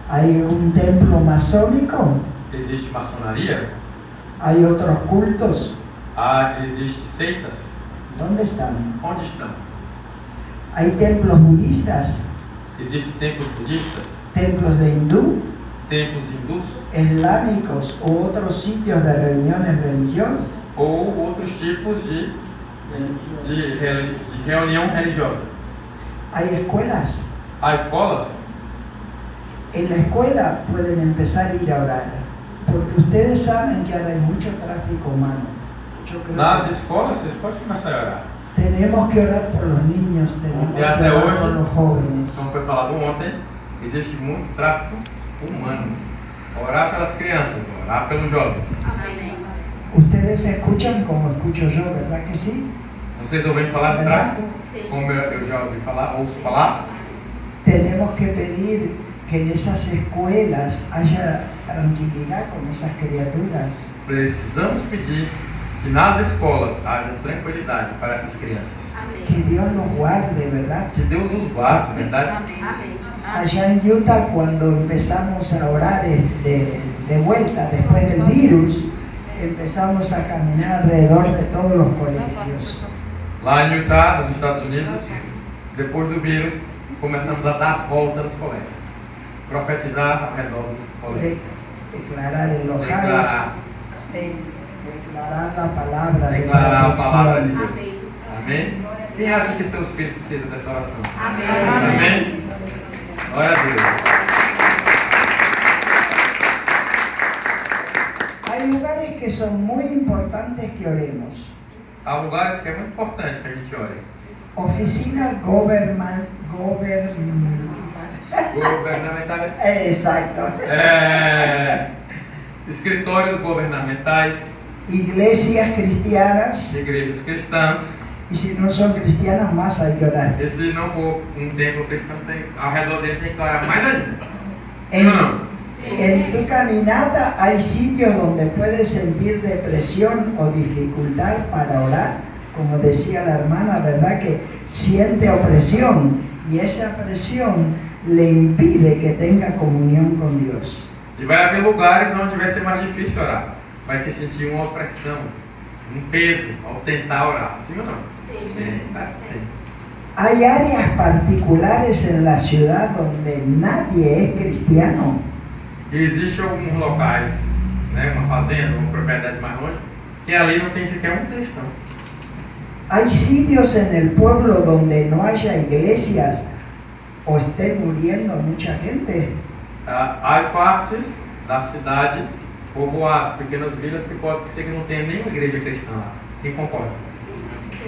¿Hay un templo masónico? Existe maçonaria? ¿Hay otros cultos? Existe seitas? ¿Dónde están? Onde estão? ¿Hay templos budistas? Existem templos budistas? ¿Templos de hindú? Templos hindus? ¿Islámicos u otros sitios de reuniones religiosas? Ou outros tipos de reunião religiosa? ¿Hay escuelas? Há escolas? En la escuela pueden empezar a ir a orar, porque ustedes saben que ahora hay mucho tráfico humano. Yo creo Nas que escolas vocês podem começar a orar. tenemos que orar por los niños, tenemos que E até orar hoje, por los jóvenes. como foi falado ontem, existe muito tráfico humano. Orar pelas crianças, orar pelos jovens. Amém. Ustedes escuchan como escucho yo, ¿verdad que sí? Vocês ouvem falar de tráfico? Sim. Como eu já ouvi falar, ouço falar? Tenemos que pedir que en esas escuelas haya tranquilidad con esas criaturas. Precisamos pedir que nas escolas haja tranquilidade para essas crianças. Que Dios los guarde, ¿verdad? Que Deus os guarde, verdade? Allá en Utah, cuando empezamos a orar de vuelta después del virus, empezamos a caminar alrededor de todos los colegios. Lá em Utah, nos Estados Unidos, depois do vírus, começamos a dar a volta nos colégios. Profetizar ao redor dos colégios. Declarar en los Declarar. declarar la palabra de Declarar a palavra de protección. Deus. Amém? Quem acha que seus filhos precisam dessa oração? Amém. Amém? Glória a Deus. Hay lugares que son muy importantes que oremos. Há lugares que é muito importante que a gente ore. Oficinas Governamentais. Exacto. Escritórios governamentais, Iglesias cristianas. igrejas cristãs. Y si no son cristianas, más hay que orar. E se não for um templo cristão, ao redor dele tem que orar mais ainda. Sim ou não? En tu caminata hay sitios donde puedes sentir depresión o dificultad para orar. Como decía la hermana, ¿verdad? Que siente opresión y esa presión le impide que tenga comunión con Dios. E vai haver lugares onde vai ser mais difícil orar. Vai se sentir uma opressão, um peso ao tentar orar. Sim ou não? Sim. Tem. Hay áreas particulares en la ciudad donde nadie es cristiano. E existem alguns locais, né, uma fazenda, uma propriedade mais longe, que ali não tem sequer um cristão. Hay sitios en el pueblo donde no haya iglesias o esté muriendo mucha gente. Há partes da cidade, povoados, pequenas vilas, que pode ser que não tenha nenhuma igreja cristã lá. Quem concorda?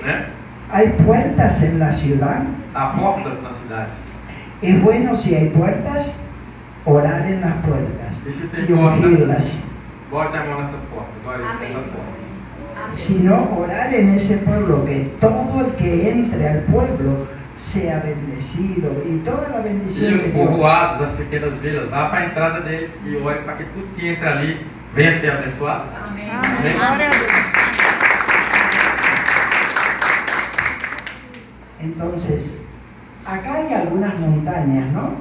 Né? Hay puertas en la ciudad. Há portas na cidade. Es bueno, si hay puertas, orar en las puertas E se tem y ungirlas. portas, bote a mão nessas portas, olha Amém. nessas portas. Si no, orar en ese pueblo, que todo el que entre al pueblo sea bendecido y toda la E bendición os de Dios. povoados, as pequenas vilas, vá para a entrada deles e ore para que tudo que entra ali venha ser abençoado. Amém. Amém? Entonces, acá hay algunas montañas, ¿no?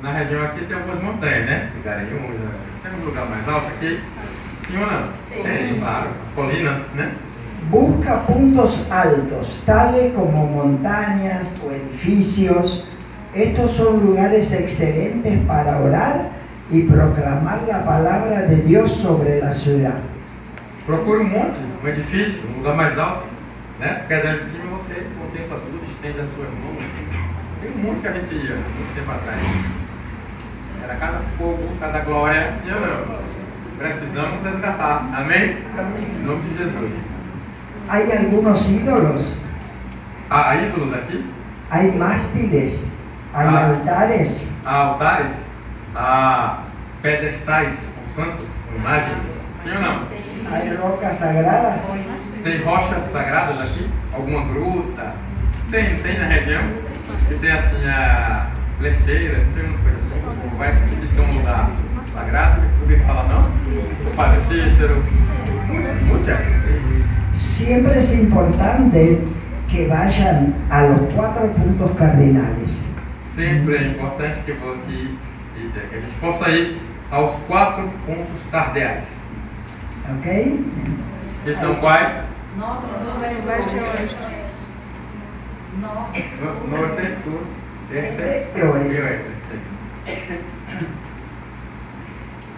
Na região aqui tem algumas montanhas, né? Garanhuns, tem um lugar mais alto aqui. Sim ou não? Sim. Tem, claro. As colinas, né? Busca puntos altos, tales como montañas o edificios. Estos son lugares excelentes para orar y proclamar la palabra de Dios sobre la ciudad. Procure um monte, um edifício, um lugar mais alto, né? Porque dali de cima você contempla tudo, estende as suas mãos. Tem um monte que a gente ia muito tempo atrás. Era cada fogo, cada glória, sim ou não? Precisamos resgatar, amém? Em nome de Jesus. Hay algunos ídolos, Há ídolos aqui, hay mástiles, hay Ah. altares. há altares, há pedestais com santos, com imagens, sim ou não? Hay rocas sagradas. Tem rochas sagradas aqui, alguma gruta, tem na região, que tem assim a flecheira, tem umas coisas assim, o povo vai e diz que é um lugar sagrado, não ouvi falar não? O Padre Cícero, muchas. Siempre es importante que vayan a los 4 puntos cardinales. Sempre é importante que a gente possa ir aos 4 pontos cardeais. ¿Ok? Que são quais? Norte, Norte, sul, este E oeste. e oeste. Sim.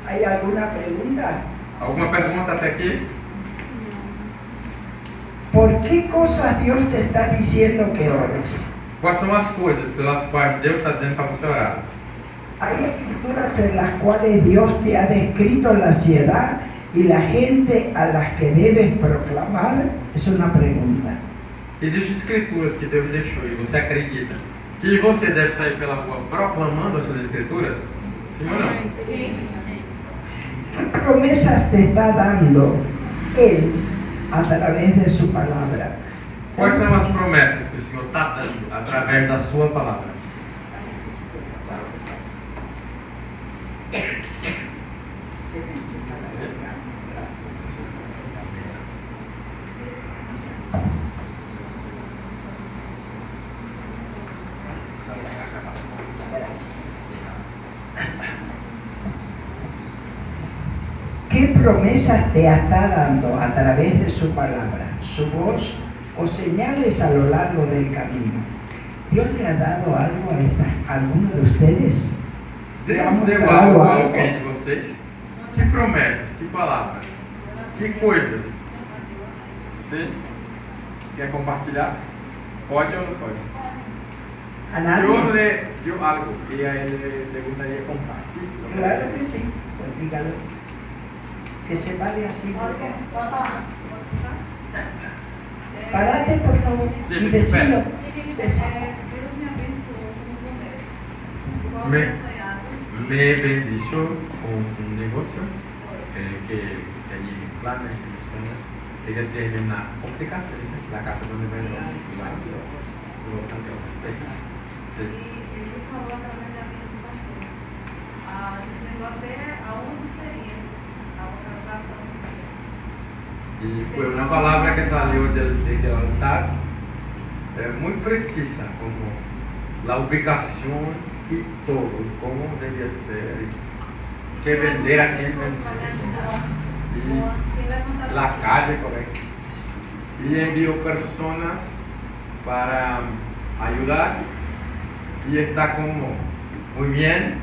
¿Hay alguna pregunta? Alguma pergunta até aqui? ¿Por qué cosas Dios te está diciendo que ores? Quais são as coisas pelas quais Deus está dizendo para você orar? Hay escrituras en las cuales Dios te ha descrito la ciudad y la gente a las que debes proclamar. Es una pregunta. Existem escrituras que Deus deixou e você acredita que você deve sair pela rua proclamando essas escrituras? Sim ou não? ¿Qué promesas te está dando Él a través de su palabra? Quais são as promessas que o Senhor está dando através da sua palavra? ¿Qué promesas te está dando a través de su palabra, su voz o señales a lo largo del camino? ¿Dios le ha dado algo a alguno de ustedes? Deus deu algo a alguém de vocês? Que promessas, que palavras, que coisas? Sim? Quer compartilhar? Pode ou não pode? ¿A nadie? Deus le dio algo que a ele le gustaría compartir. Claro que sí, pues dígalo. Que se pare así. Parate, por favor, Sí, y decilo. Deus me abençoou com promessa. Igual Me- eu tinha sonhado. Me bendició con un negocio que tenía planes y sueños. Ella tiene una óptica, la casa donde vende E ele falou através da vida do pastor, dizendo até aonde seria a localização. Y fue una palabra que salió del altar muy precisa, como la ubicación y todo, cómo debía ser, qué vender a quién vender, y la calle correcta. Y envió personas para ayudar y está como muy bien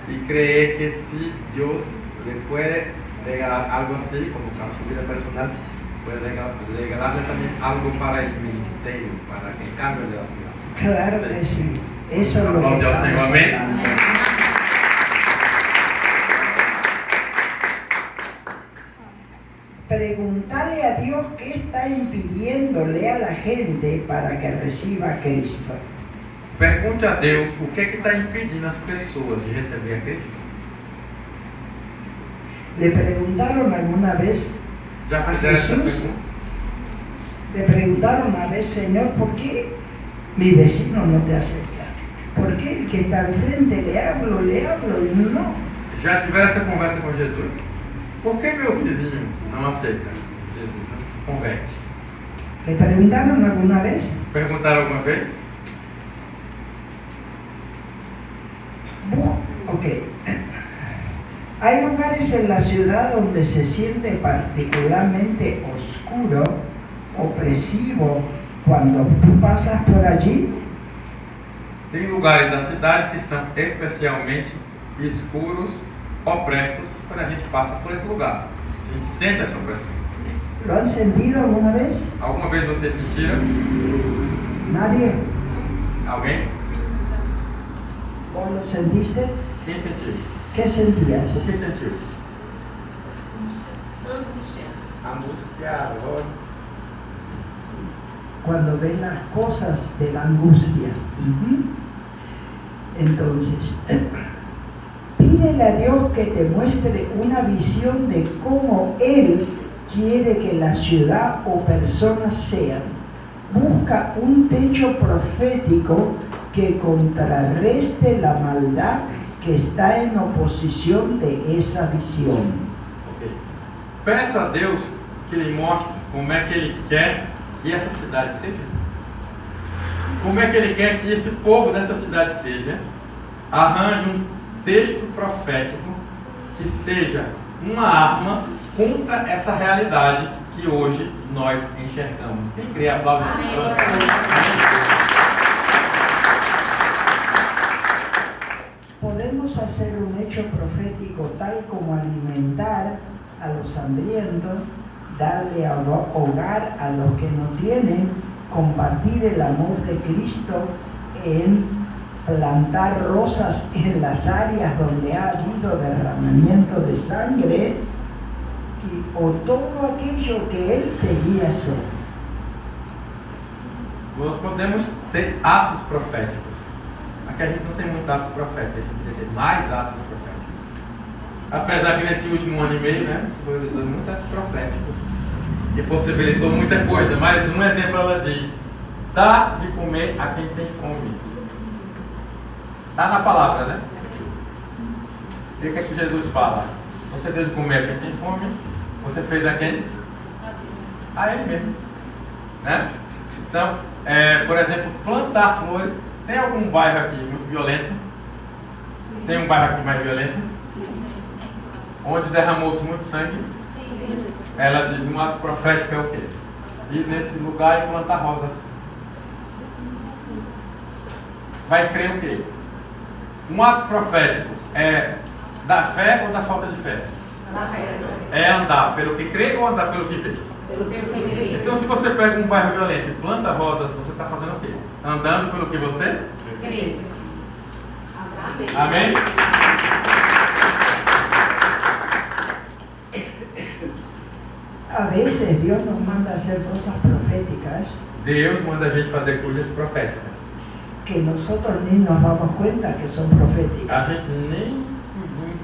y cree que si Dios le puede regalar algo así, como para su vida personal, puede regalarle también algo para el ministerio, para que cambie de la ciudad. Claro que sí. Eso es lo que Aplaude al estamos Señor, amén. hablando. Preguntarle a Dios qué está impidiéndole a la gente para que reciba a Cristo. Pergunte a Deus o que está impedindo as pessoas de receber a Cristo. ¿Le preguntaron alguna vez Já a fizeram essa Jesús? pergunta? Le preguntaron una vez, Señor, ¿por qué mi vecino no te acepta? ¿Por qué el que está enfrente le hablo y no? Já tiveram essa conversa com Jesus? Por que meu vizinho não aceita Jesus, não se converte? ¿Le preguntaron alguna vez? Perguntaram alguma vez? Ok. Hay lugares en la ciudad donde se siente particularmente oscuro, opresivo, cuando tú pasas por allí. Tem lugares da cidade que são especialmente escuros, opressos, quando a gente passa por esse lugar. A gente sente essa opressão. ¿Lo han sentido alguna vez? Alguma vez você sentiu? ¿Nadie? Alguém? ¿Vos lo sentiste? Quem sentiu? ¿Qué sentías? O que sentiu? Angústia. Angustiado. Cuando ven las cosas de la angustia. Entonces, pídele a Dios que te muestre una visión de cómo Él quiere que la ciudad o personas sean. Busca un techo profético que contrarreste la maldad que está en oposición de esa visión. Ok. Peça a Deus que lhe mostre como é que Ele quer que essa cidade seja. Como é que Ele quer que esse povo dessa cidade seja. Arranje um texto profético que seja uma arma contra essa realidade que hoje nós enxergamos. Quem crê, aplaude. Podemos hacer un hecho profético tal como alimentar a los hambrientos, darle hogar a los que no tienen, compartir el amor de Cristo en plantar rosas en las áreas donde ha habido derramamiento de sangre o todo aquello que Él te guía a hacer. Nós podemos ter atos proféticos. Aqui a gente não tem muitos atos proféticos, a gente podia ter mais atos proféticos. Apesar que nesse último ano e meio, né, foi usando muito ato profético, que possibilitou muita coisa, mas um exemplo ela diz: dá de comer a quem tem fome. Está na palavra, né? E o que é que Jesus fala? Você deu de comer a quem tem fome, você fez a quem? A Ele mesmo. né? Então, por exemplo, plantar flores. Tem algum bairro aqui muito violento? Tem um bairro aqui mais violento? Onde derramou-se muito sangue? Ela diz, um ato profético é o quê? Ir nesse lugar e plantar rosas. Vai crer o quê? Um ato profético é da fé ou da falta de fé? É andar pelo que crê ou andar pelo que vê? Então, se você pega um bairro violento e planta rosas, você está fazendo o quê? Andando pelo que você crê. Amém? A veces Dios nos manda a hacer cosas proféticas Deus manda a gente fazer coisas proféticas. que nosotros ni nos damos cuenta que son proféticas. A gente nem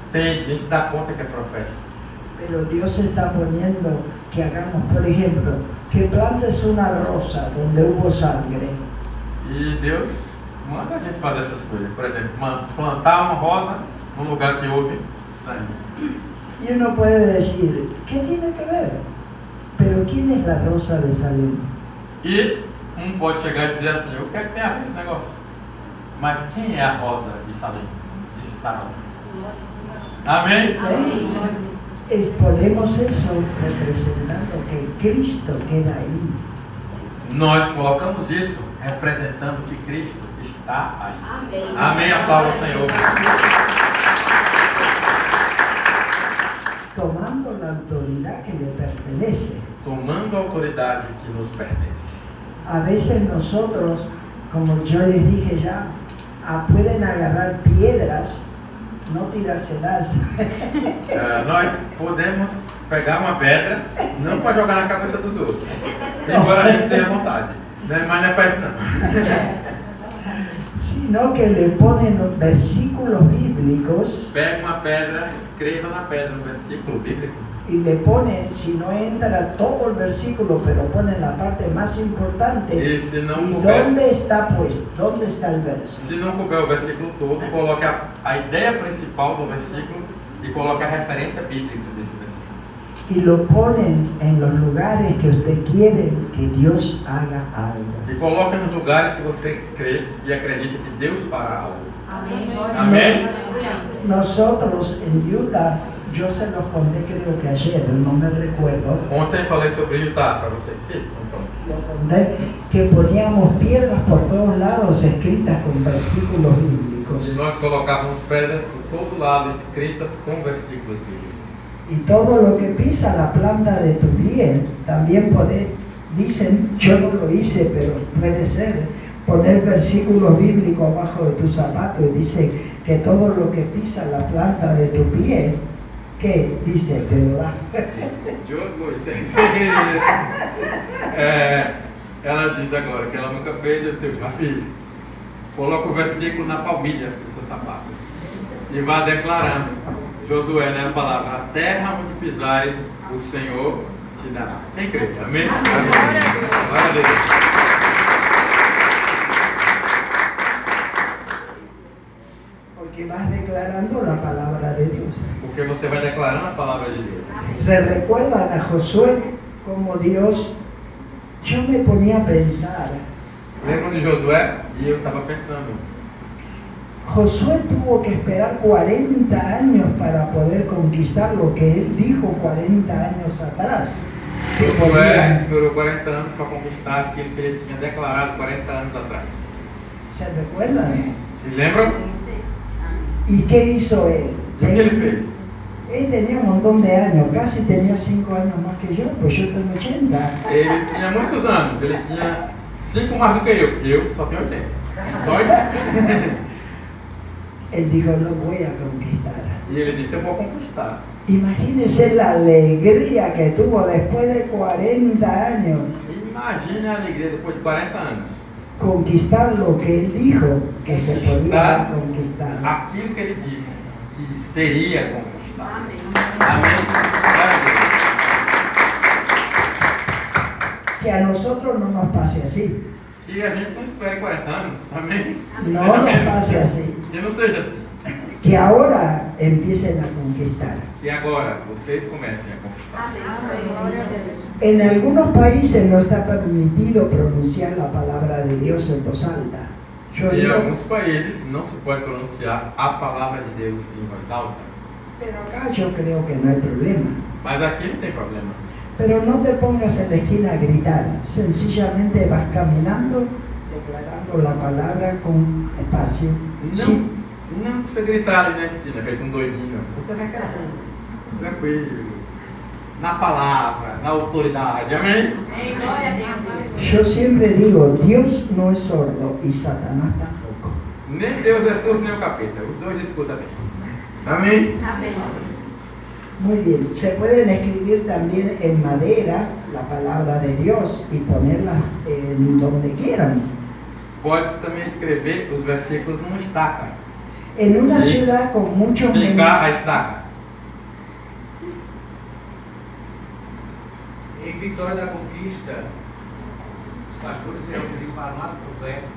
entende, nem se dá conta que é profético. Pero Dios está poniendo que hagamos, por ejemplo, que plantes una rosa donde hubo sangre. E Deus manda a gente fazer essas coisas. Por exemplo, plantar uma rosa num lugar que houve sangue. Y uno puede decir, ¿qué tiene que ver? Pero ¿quién es la rosa de Salem? E pode chegar e dizer assim, eu quero que tenha a ver esse negócio. Mas quem é a rosa de Salem? De Sarau? Amém? Exponemos eso representando que Cristo queda ahí. Nós colocamos isso representando que Cristo está aí. Amém. Aplauda o Senhor. Tomando la autoridad que le pertenece. Tomando a autoridade que nos pertence. A veces nosotros, como yo les dije ya, pueden agarrar piedras, no tirárselas. Nós podemos pegar uma pedra, não para jogar na cabeça dos outros, embora a gente tenha vontade, né? Mas não é para isso não. Sino que le ponen versículos bíblicos. Pega uma pedra, escreva na pedra um versículo bíblico. Y le ponen, si no entra todo el versículo, pero ponen la parte más importante. E se não ¿Y couber, dónde está pues? ¿Dónde está el verso? se não couber o versículo todo, coloque a ideia principal do versículo e coloque a referência bíblica desse versículo. Y lo ponen en los lugares que usted quiere que Dios haga algo. E coloque nos lugares que você crê e acredita que Deus fará algo. Amém. Amém? Nosotros en Utah, yo se los conté creo que ayer, no me recuerdo, Ontem falei sobre Utah para vocês, sim? Então, lo conté, que poníamos piedras por todos lados escritas con versículos e bíblicos. nós colocávamos pedras por todo lado escritas com versículos bíblicos. Y todo lo que pisa la planta de tu pie, también dicen, yo no lo hice, pero puede ser, poner versículos bíblicos abajo de tu zapato y dice que todo lo que pisa la planta de tu pie, ¿qué? Dice, ¿verdad? Ela diz agora que ela nunca fez, eu disse, eu já fiz. Coloca o versículo na palmilha do seu sapato e vá declarando. Josué, né, a palavra, a terra onde pisares, o Senhor te dará. Quem crê? Amém? Amém. Glória a Deus. Porque vas declarando la palabra de Dios. Porque você vai declarando a palavra de Deus. Se recuerdan a Josué como Dios, yo me ponía a pensar, Lembram de Josué? E eu estava pensando, Josué tuvo que esperar 40 años para poder conquistar lo que él dijo 40 años atrás. que Josué podía. esperou 40 anos para conquistar aquilo que ele tinha declarado 40 anos atrás. ¿Se recuerdan? Se lembram? ¿Y qué hizo él? E o que ele fez? Él tenía un montón de años, casi tenía 5 años más que yo, pues yo tengo 80. Ele tinha muitos anos, ele tinha 5 mais do que eu, porque eu só tenho 80. Só 80. Él dijo, no voy a conquistar. E ele disse, eu vou conquistar. Imagínense la alegría que tuvo después de 40 años. Imagine a alegria depois de 40 anos. Conquistar lo que él dijo que se podía conquistar. Aquilo que ele disse que seria conquistado. Amém. Amém? Que a nosotros no nos pase así. Que a gente não espere 40 anos. Amém? No nos pase así. Que não seja assim. Que ahora empiecen a conquistar. Que agora vocês comecem a conquistar. En algunos países no está permitido pronunciar la palabra de Dios en voz alta. Yo Em digo, alguns países não se pode pronunciar a palavra de Deus em voz alta. pero acá yo creo que no hay problema. Mas aqui não tem problema. Pero no te pongas en la esquina a gritar, sencillamente vas caminando, declarando la palabra con espacio. Sí, Não precisa gritar ali na esquina, feito um doidinho. Você vai tranquilo. Na palavra, na autoridade. Amém? Glória a Deus. yo siempre digo, Dios no es sordo y Satanás tampoco. Nem Deus é surdo, nem o capeta. Os dois escutam bem. Amém? Amém. Muy bien, se pueden escribir también en madera la palabra de Dios y ponerla en donde quieran. Pode-se também escrever os versículos numa estaca. En una ciudad con muchos Fincar a estaca. Em Vitória da Conquista, os pastores se reuniram para um ato profético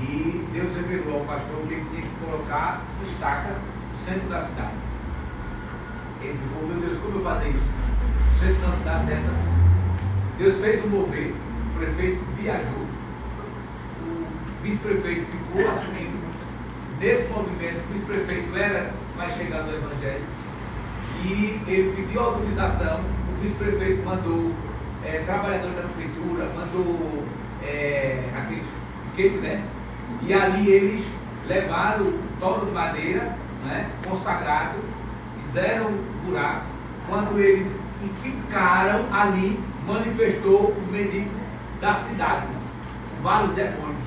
e Deus revelou ao pastor que ele tinha que colocar estaca no centro da cidade. Ele ficou, meu Deus, como eu fazer isso? No centro da cidade dessa. Deus fez o mover, o prefeito viajou, o vice-prefeito ficou assumindo. Nesse movimento, o vice-prefeito era mais chegado ao Evangelho e ele pediu autorização. O vice-prefeito mandou trabalhadores da prefeitura, mandou aqueles piquetes, né? E ali eles levaram o toro de madeira, né, consagrado, fizeram um buraco. Quando eles ficaram ali, manifestou o mendigo da cidade, vários demônios.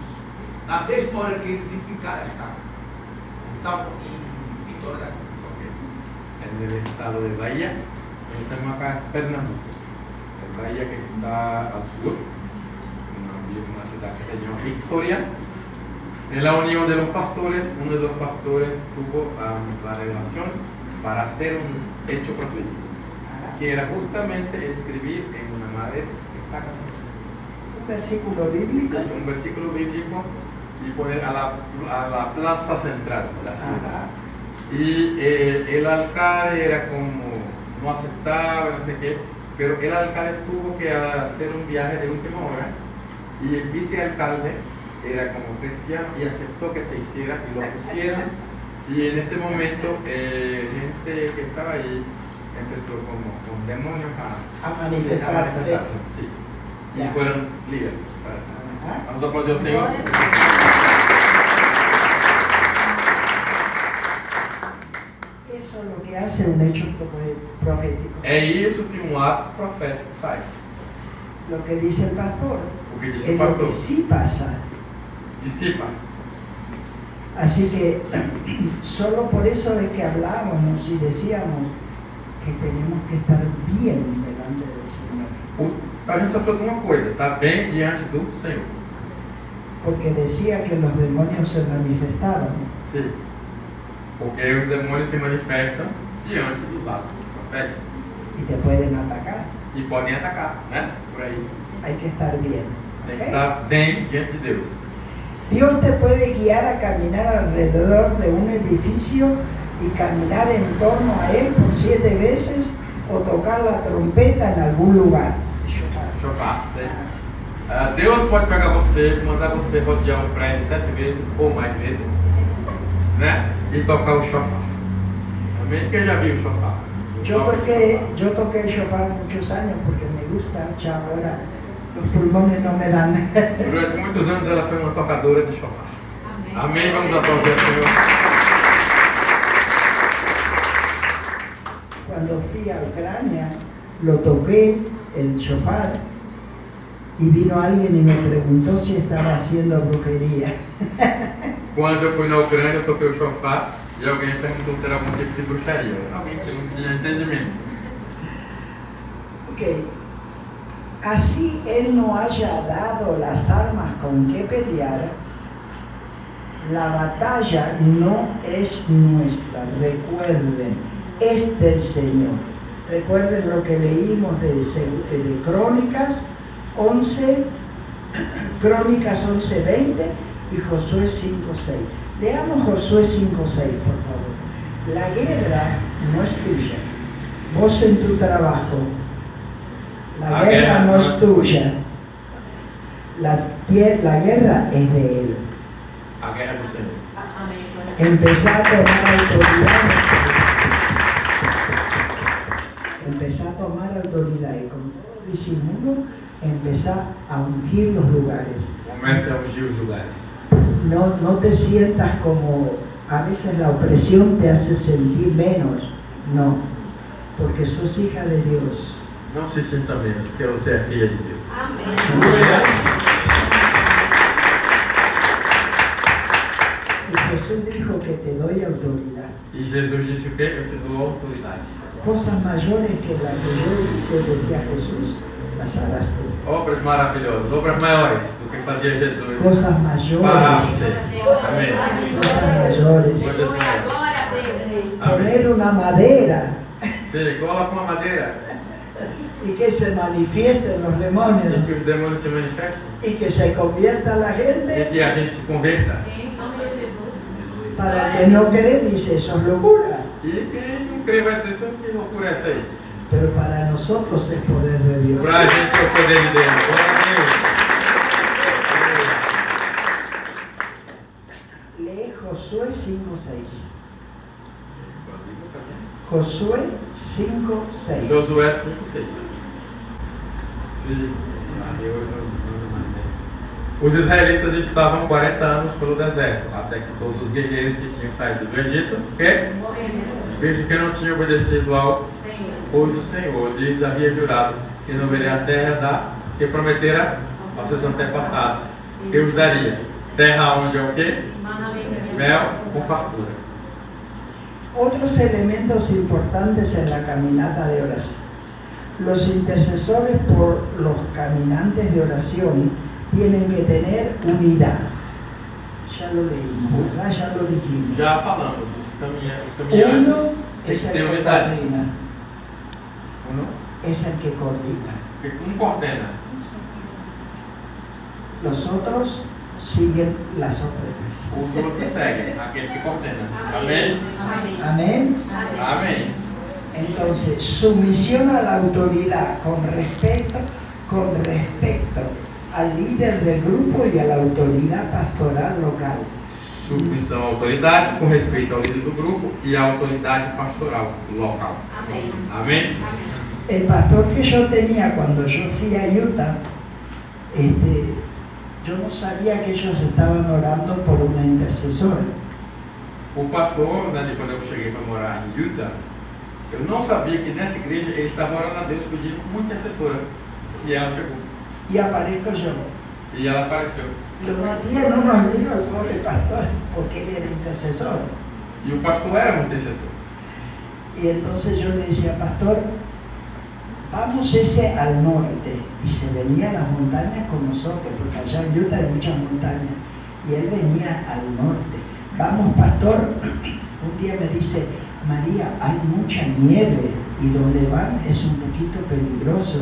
Na mesma hora que eles ficaram a estaca, em Vitória da Conquista. En el estado de Bahía, estamos acá en Pernambuco. En Bahía, que está al sur, una ciudad que se llama Victoria. En la unión de los pastores, uno de los pastores tuvo la revelación para hacer un hecho profético, que era justamente escribir en una madera estaca. Un versículo bíblico. Sí, un versículo bíblico y poner a la plaza central de la ciudad. Y el alcalde era como, no aceptaba, no sé qué, pero el alcalde tuvo que hacer un viaje de última hora y el vicealcalde era como cristiano y aceptó que se hiciera y lo pusieron. Y en este momento, gente que estaba ahí empezó como con demonios A manifestarse. Sí. Y Ya. fueron libertos. Ajá. Vamos a aplaudir al Señor. Eso es lo que hace un hecho profético. É isso que um ato profético faz. Lo que dice el pastor O que dice o es lo pastor. que sí pasa. Dissipa. Así que solo por eso es que hablábamos y decíamos que tenemos que estar bien delante del Señor. A gente só falou de uma coisa, está bem diante do Senhor. Porque decía que los demonios se manifestaban. Sim. Porque os demônios se manifestam diante dos atos proféticos. Y te pueden atacar. E podem atacar, né? Por aí. Hay que estar bien. Tem que ¿ok? estar bem diante de Deus. Dios te puede guiar a caminar alrededor de un edificio y caminar en torno a él por 7 veces o tocar la trompeta en algún lugar. Chofar. Deus pode pegar você, mandar você rodear um prédio 7 vezes ou mais vezes, né? E tocar o chofar. Amém? Quem já viu o chofar? Yo toqué el shofar muchos años porque me gusta, ya ahora los pulmones no me dan. Durante muitos anos ela foi uma tocadora de chofar. Amém? Vamos aplaudir ao Senhor. Cuando fui a Ucrania, lo toqué, el shofar, y vino alguien y me preguntó si estaba haciendo brujería. Quando eu fui na Ucrânia, eu toquei o chofar e alguém perguntou se era algum tipo de bruxaria. Alguém que não tinha entendimento. Ok. Así él no haya dado las armas con que pelear, la batalla no es nuestra, recuerden, es del Señor. Recuerden lo que leímos de Crónicas 11, Crónicas 11:20 y Josué 5:6. Leamos Josué 5:6, por favor. La guerra no es tuya. Vos en tu trabajo. La guerra no es tuya. La guerra es de Él. A guerra do Senhor. Amém. Empezá a tomar autoridad. Empezá a tomar autoridad y con todo disimulo empezá a ungir los lugares. Comece a ungir os lugares. No te sientas como a veces la opresión te hace sentir menos. No, porque sos hija de Dios. Não se sinta menos, porque você é filha de Deus. Amém. Y Jesús dijo que te doy autoridad. E Jesus disse o quê? Eu te dou autoridade. Cosas mayores que las que yo hice, decía Jesús, las harás tú. Obras maravilhosas, obras maiores do que fazia Jesus. Cosas Para mayores. você. Amém. Cosas mayores. Coisas maiores. Glória a Deus. Amém. Poner una madera Sim, coloca uma madeira y que se manifiesten los e demonios que os demônios se manifestem. y que se convierta la E gente. que a gente se converta. Em nome de Jesus. Para el que no cree, dice, eso es locura. E quem não crê vai dizer, "Isso que loucura é essa aí?" Pero para nosotros es poder de Dios. Para a gente é o poder de Deus. Glória a Deus. Lee Josué 5:6. Josué 5:6. Josué 5:6. Sim. Os israelitas estavam 40 anos pelo deserto, até que todos os guerreiros que tinham saído do Egito, visto que não tinham obedecido ao pois o Senhor lhes havia jurado que não veria a terra que prometera aos seus antepassados, que os daria. Terra onde é o quê? Mel com fartura. Otros elementos importantes en la caminata de oración. Los intercesores por los caminantes de oración tienen que tener unidad. Ya lo leímos, ¿verdad? Ya lo dijimos. Já falamos, os caminhantes Uno têm es que el ter que unidade. coordina. Um Es el que coordina. coordena. Los otros siguen las órdenes. Os outros seguem, aquele que coordena. Amém? Amém. Amén. Amém. Entonces, sumisión a la autoridad con respecto al líder del grupo y a la autoridad pastoral local. Submissão à autoridade, com respeito ao líder do grupo e à autoridade pastoral local. Amém. Amém? El pastor que yo tenía cuando yo fui a Utah, yo no sabía que ellos estaban orando por una intercesora. O pastor, né, de quando eu cheguei para morar em Utah, eu não sabia que nessa igreja ele estava orando a Deus pedindo uma intercessora. E ela chegou. Y aparezco yo. E ela apareceu. Lo metí en unos líos al pobre pastor, porque él era intercesor. E o pastor era um intercessor. Y entonces yo le decía, pastor, vamos al norte. Y se venía a las montañas con nosotros, porque allá en Utah hay muchas montañas. Y él venía al norte. Vamos, pastor. Un día me dice, María, hay mucha nieve y donde van es un poquito peligroso.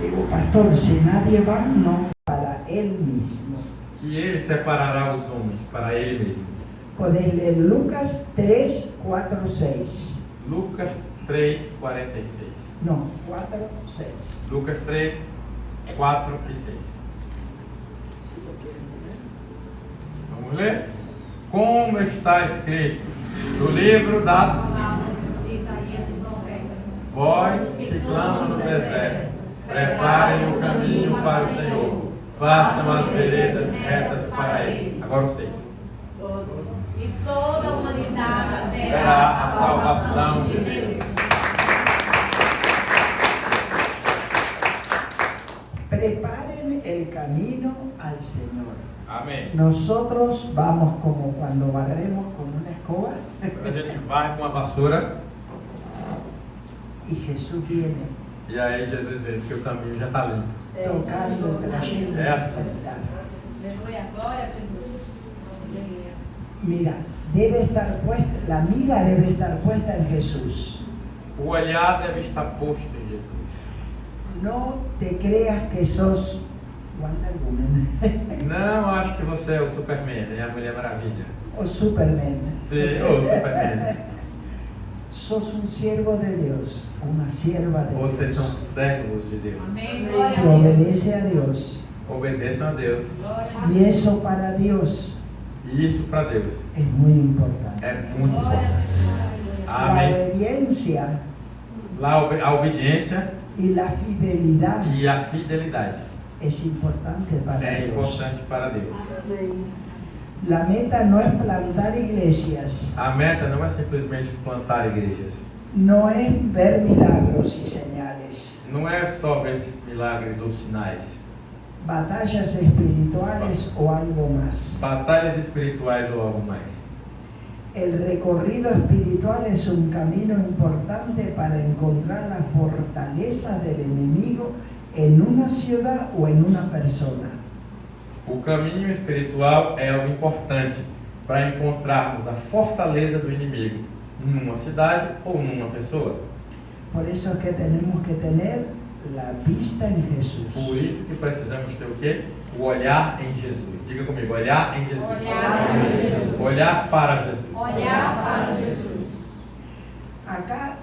Digo, pastor, si nadie va, no para él mismo. Que ele separará os homens para ele mesmo. Podéis leer Lucas 3, 4, 6. Lucas 3, 46. No, 4, 6. Lucas 3, 4 e 6. Vamos ler? Como está escrito no livro das Isaías e profeta. Voz que clama no deserto, preparem o caminho para o Senhor, façam as veredas retas para Ele. Agora o 6. E toda a humanidade Verá a salvação de Deus. Preparen el camino al Señor. Amém. Nosotros vamos como cuando barremos con una escoba Quando a gente vai com a vassoura y Jesús viene e aí Jesus vê que o caminho já está limpo. tocando, trayendo. É assim. Aleluia. Glória a Jesus. Mira, debe estar puesta, la mira debe estar puesta en Jesús. O olhar deve estar posto em Jesus. No te creas que sos Wonder Woman Não, acho que você é o Superman, é a Mulher Maravilha. o Superman. Sim, o Superman. Sos un siervo de Dios, una sierva de Vocês são Dios, servos de Deus. Amém. Glória que a Deus. obedece a Dios. Obedeçam a Deus. Glória a Y eso para Dios E isso para Deus es muy importante. é muito Glória a importante. Jesus. La Amém. obediencia A obediência y la fidelidad e a fidelidade es importante para é Dios. importante para Deus. La meta no es plantar iglesias, A meta não é simplesmente plantar igrejas. no es ver milagros y señales, Não é só ver milagres ou sinais. batallas espirituales o algo más. Batalhas espirituais ou algo mais. El recorrido espiritual es un camino importante para encontrar la fortaleza del enemigo en una ciudad o en una persona. O caminho espiritual é algo importante para encontrarmos a fortaleza do inimigo numa cidade ou numa pessoa. Por eso es que tenemos que tener la vista en Jesús. Por isso que precisamos ter o quê? O olhar em Jesus. Diga comigo, olhar em Jesus. Olhar em Jesus. Olhar para Jesus. Olhar para Jesus. Acá,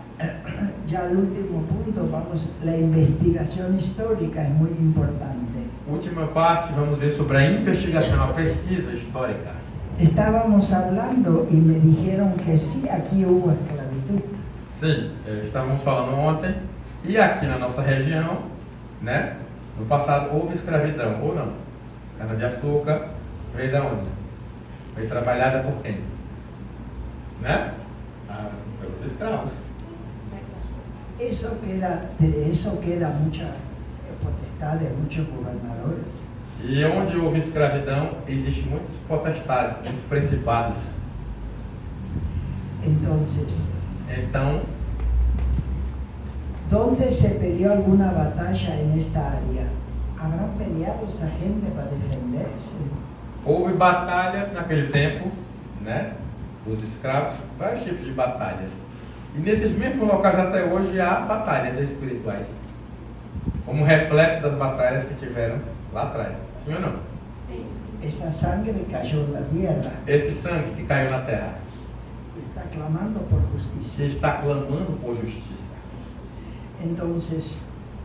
ya al último punto, vamos, la investigación histórica es muy importante. Última parte, vamos ver sobre a investigação, a pesquisa histórica. Estábamos hablando y me dijeron que sí, aquí hubo esclavitud. Sim, estávamos falando ontem, e aqui na nossa região, né? No passado houve escravidão, ou não? Cana-de-açúcar veio da onde? Foi trabalhada por quem? Né? Pelos escravos. De eso queda mucha potestad de muchos gobernadores. E onde houve escravidão, existe muitas potestades, muitos principados. Entonces, Então, ¿dónde se peleó alguna batalla en esta área? ¿Habrán peleado esa gente para defenderse? houve batalhas naquele tempo, né? Dos escravos, vários tipos de batalhas. E nesses mesmos locais até hoje há batalhas espirituais, como reflexo das batalhas que tiveram lá atrás. Sim ou não? Sim. Esa sangre cayó en la tierra Esse sangue que caiu na terra, y está clamando por justicia. se está clamando por justiça. Entonces,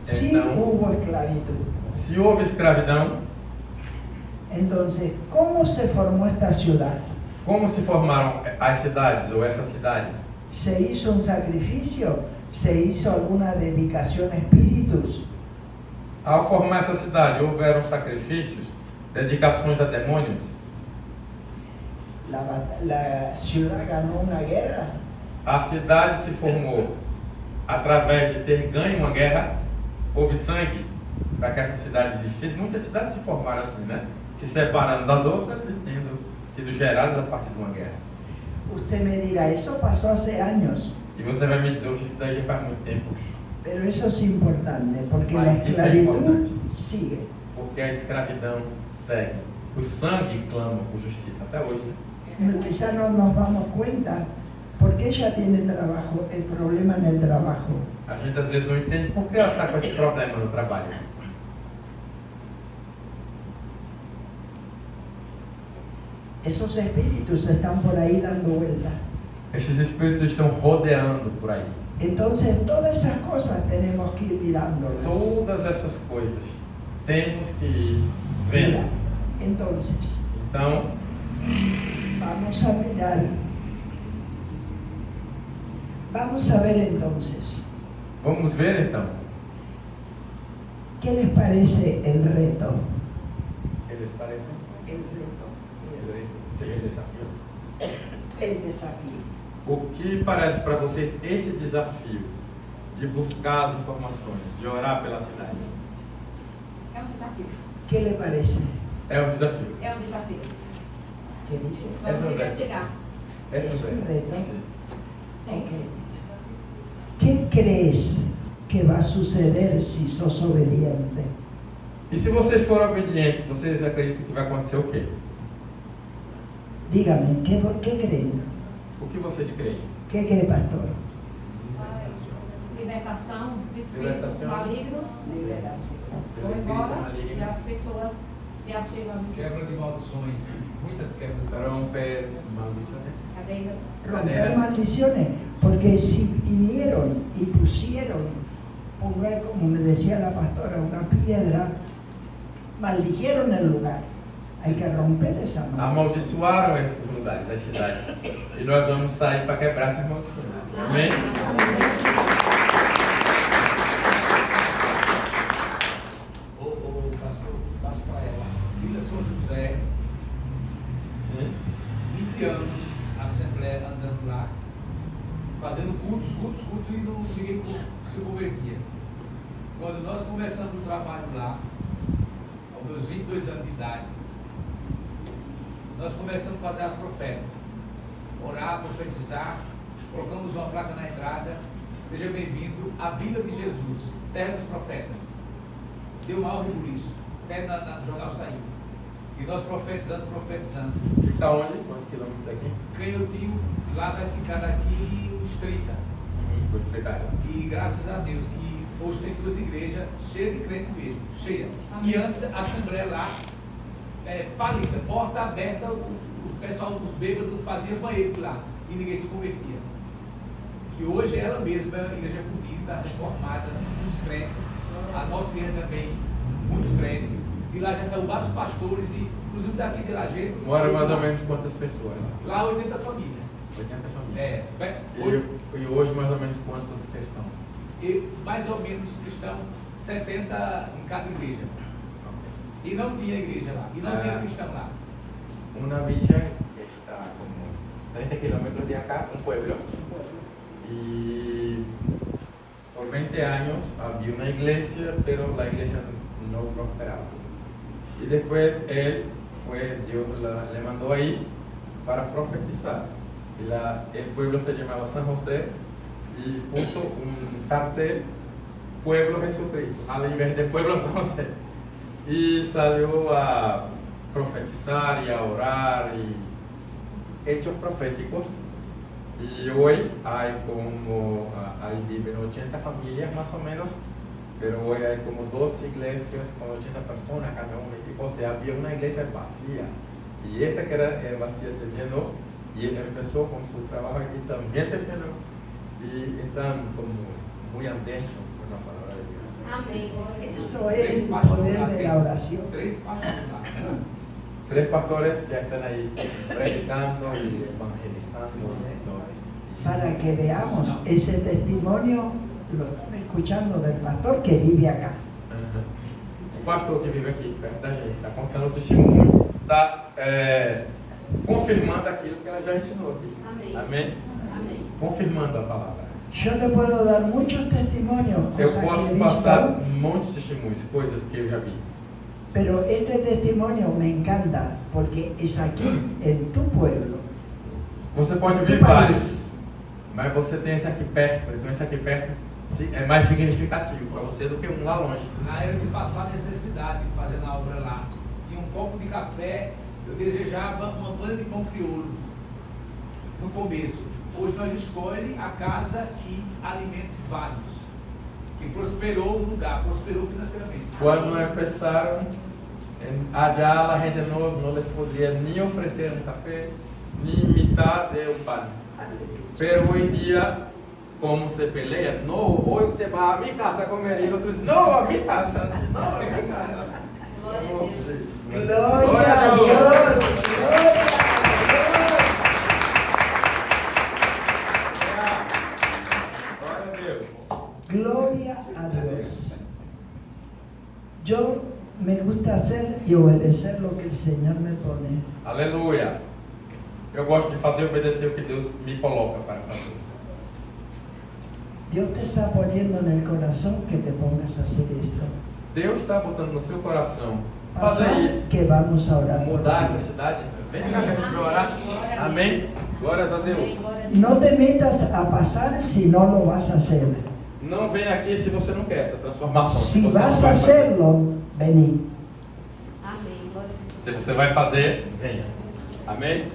sí Então- hubo esclavitud. Se houve escravidão, Entonces, ¿cómo se formó esta ciudad? como se formaram as cidades ou essa cidade? ¿Se hizo un sacrificio? ¿Se hizo alguna dedicación a espíritus? Ao formar essa cidade, houveram sacrifícios, dedicações a demônios? La ciudad ganó una guerra. A cidade se formou através de ter ganho uma guerra? Houve sangue para que essa cidade existisse? Muitas cidades se formaram assim, né? Se separando das outras e tendo sido geradas a partir de uma guerra. Usted me dirá, eso pasó hace años, E você vai me dizer, "Oxe, isso daí já faz muito tempo", pero eso es importante porque la Mas isso é esclavitud importante. sigue. porque a escravidão segue. O sangue clama por justiça até hoje, né? Quizás no nos damos cuenta porque ella tiene trabajo, el problema en el trabajo. A gente às vezes não entende por que ela está com esse problema no trabalho. Esos espíritus están por ahí dando vuelta. Esses espíritos estão rodeando por aí. Entonces, todas esas cosas tenemos que ir mirándolas. Todas essas coisas temos que ir Mira, vendo. entonces, Então, vamos a mirar. Vamos a ver entonces, vamos ver então. ¿qué les parece el reto? Eles parecem El reto, o desafio. el desafío. O que parece para vocês esse desafio de buscar as informações, de orar pela cidade? É um desafio. ¿Qué le parece? É um desafio. É um desafio. ¿Qué dice? Vamos Essa é investigar. Essa Es é un reto. Sim. Sim. Ok. ¿Qué crees que va a suceder si sos obediente? E se vocês forem obedientes, vocês acreditam que vai acontecer o quê? Dígame, ¿qué creen? O que vocês creem? ¿Qué cree, pastor? Libertação de espíritos Libertação. malignos. Liberación. Vão embora e as as pessoas se achegam a Quebra Jesus. de maldições. Muitas quebras de maldições. Romper maldiciones. Cadeiras. Romper maldiciones, porque si vinieron y pusieron, poner, como me decía la pastora, una piedra, maldijeron el lugar. Hay que romper esa maldición. Amaldiçoaram os lugares, as cidades. E nós vamos sair para quebrar essas maldições. Amém? O pastor, passo para ela. Vila São José, Sim. 20 anos, Assembleia andando lá, fazendo cultos, e ninguém se convertia. Quando nós começamos o trabalho lá, aos meus 22 anos de idade, nós começamos a fazer a profeta, orar, profetizar, colocamos uma placa na entrada, seja bem-vindo à Vila de Jesus, terra dos profetas. Deu maior rebuliço, até no jornal saiu. E nós profetizando. Fica onde? Quantos quilômetros daqui? Canhotinho lá vai ficar daqui uns 30. Vou explicar ela. E graças a Deus que hoje tem 2 igrejas cheias de crente mesmo, cheia. E antes a Assembleia lá, falida, porta aberta, o pessoal, os bêbados faziam banheiro lá e ninguém se convertia. E hoje ela mesma é uma igreja bonita, reformada, dos crentes. A nossa igreja também, muito crente. De lá já saiu vários pastores e inclusive daqui de Lajeito. Mora mais ou menos quantas pessoas lá? Lá 80 famílias. 80 famílias. Hoje, E hoje mais ou menos quantos cristãos? e mais ou menos cristão, 70 em cada igreja. E não tinha igreja lá, e não tinha cristão lá. Una villa que está como 30 kilómetros de acá, un pueblo. Y por 20 años había una iglesia, pero la iglesia no prosperaba. Y después Dios le mandó ahí para profetizar. Y el pueblo se llamaba San José y puso un cartel, Pueblo Jesucristo, al invés de Pueblo San José. Y salió a profetizar y a orar y hechos proféticos. Y hoy ahí viven 80 familias más o menos, pero hoy hay como 2 iglesias con 80 personas cada una. O sea, había una iglesia vacía y esta que era vacía se llenó y él empezó con su trabajo y también se llenó y están como muy atentos con la palabra de Dios. Amém. Eso es el poder de la oración. 3 pastores lá. 3 pastores ya están ahí predicando y evangelizando. Para que veamos ese testimonio, lo están escuchando del pastor que vive acá. O pastor que vive aqui perto da gente está contando o testemunho, está confirmando aquilo que ela já ensinou aqui. Amém. Amém? Amém. Confirmando a palavra. Yo le puedo dar muchos testimonios, Eu cosas que he posso visto, passar muitos testemunhos, coisas que eu já vi. pero este testimonio me encanta porque es aquí, en tu pueblo. Você pode Tu ver país. vários, mas você tem esse aqui perto, então esse aqui perto é mais significativo para você do que um lá longe. Na era de passar necessidade, fazendo a obra lá, tinha um copo de café, eu desejava uma banda de pão crioulo no começo. Hoje nós escolhemos a casa e alimento vários. E prosperou o lugar, prosperou financeiramente. Quando empezaram, allá a gente não les podia nem oferecer um café, nem mitad de um pan. Pero hoy día, como se pelea, no, hoy usted va a mi casa a comer y el otro dice, no, a mi casa, no, a mi casa. Glória a Deus. Sí. Gloria a Dios, gloria a Dios. Glória a Deus. Gloria a Dios. Yo me gusta hacer y obedecer lo que el Señor me pone. Aleluia. Eu gosto de fazer e obedecer o que Deus me coloca para fazer. Dios te está poniendo en el corazón que te pongas a hacer esto. Deus está botando no seu coração Pasa fazer isso, que vamos a orar por mudar ti. essa cidade. Vem cá que a gente vai orar. Amém? Glórias a Deus. Amém. Glória a Deus. No te metas a pasar si no lo vas a hacer. Não vem aqui se você não quer essa transformação. Si você não vas vai a fazer. hacerlo, vení. Amém. Glória a Deus. Se você vai fazer, venha. Amém?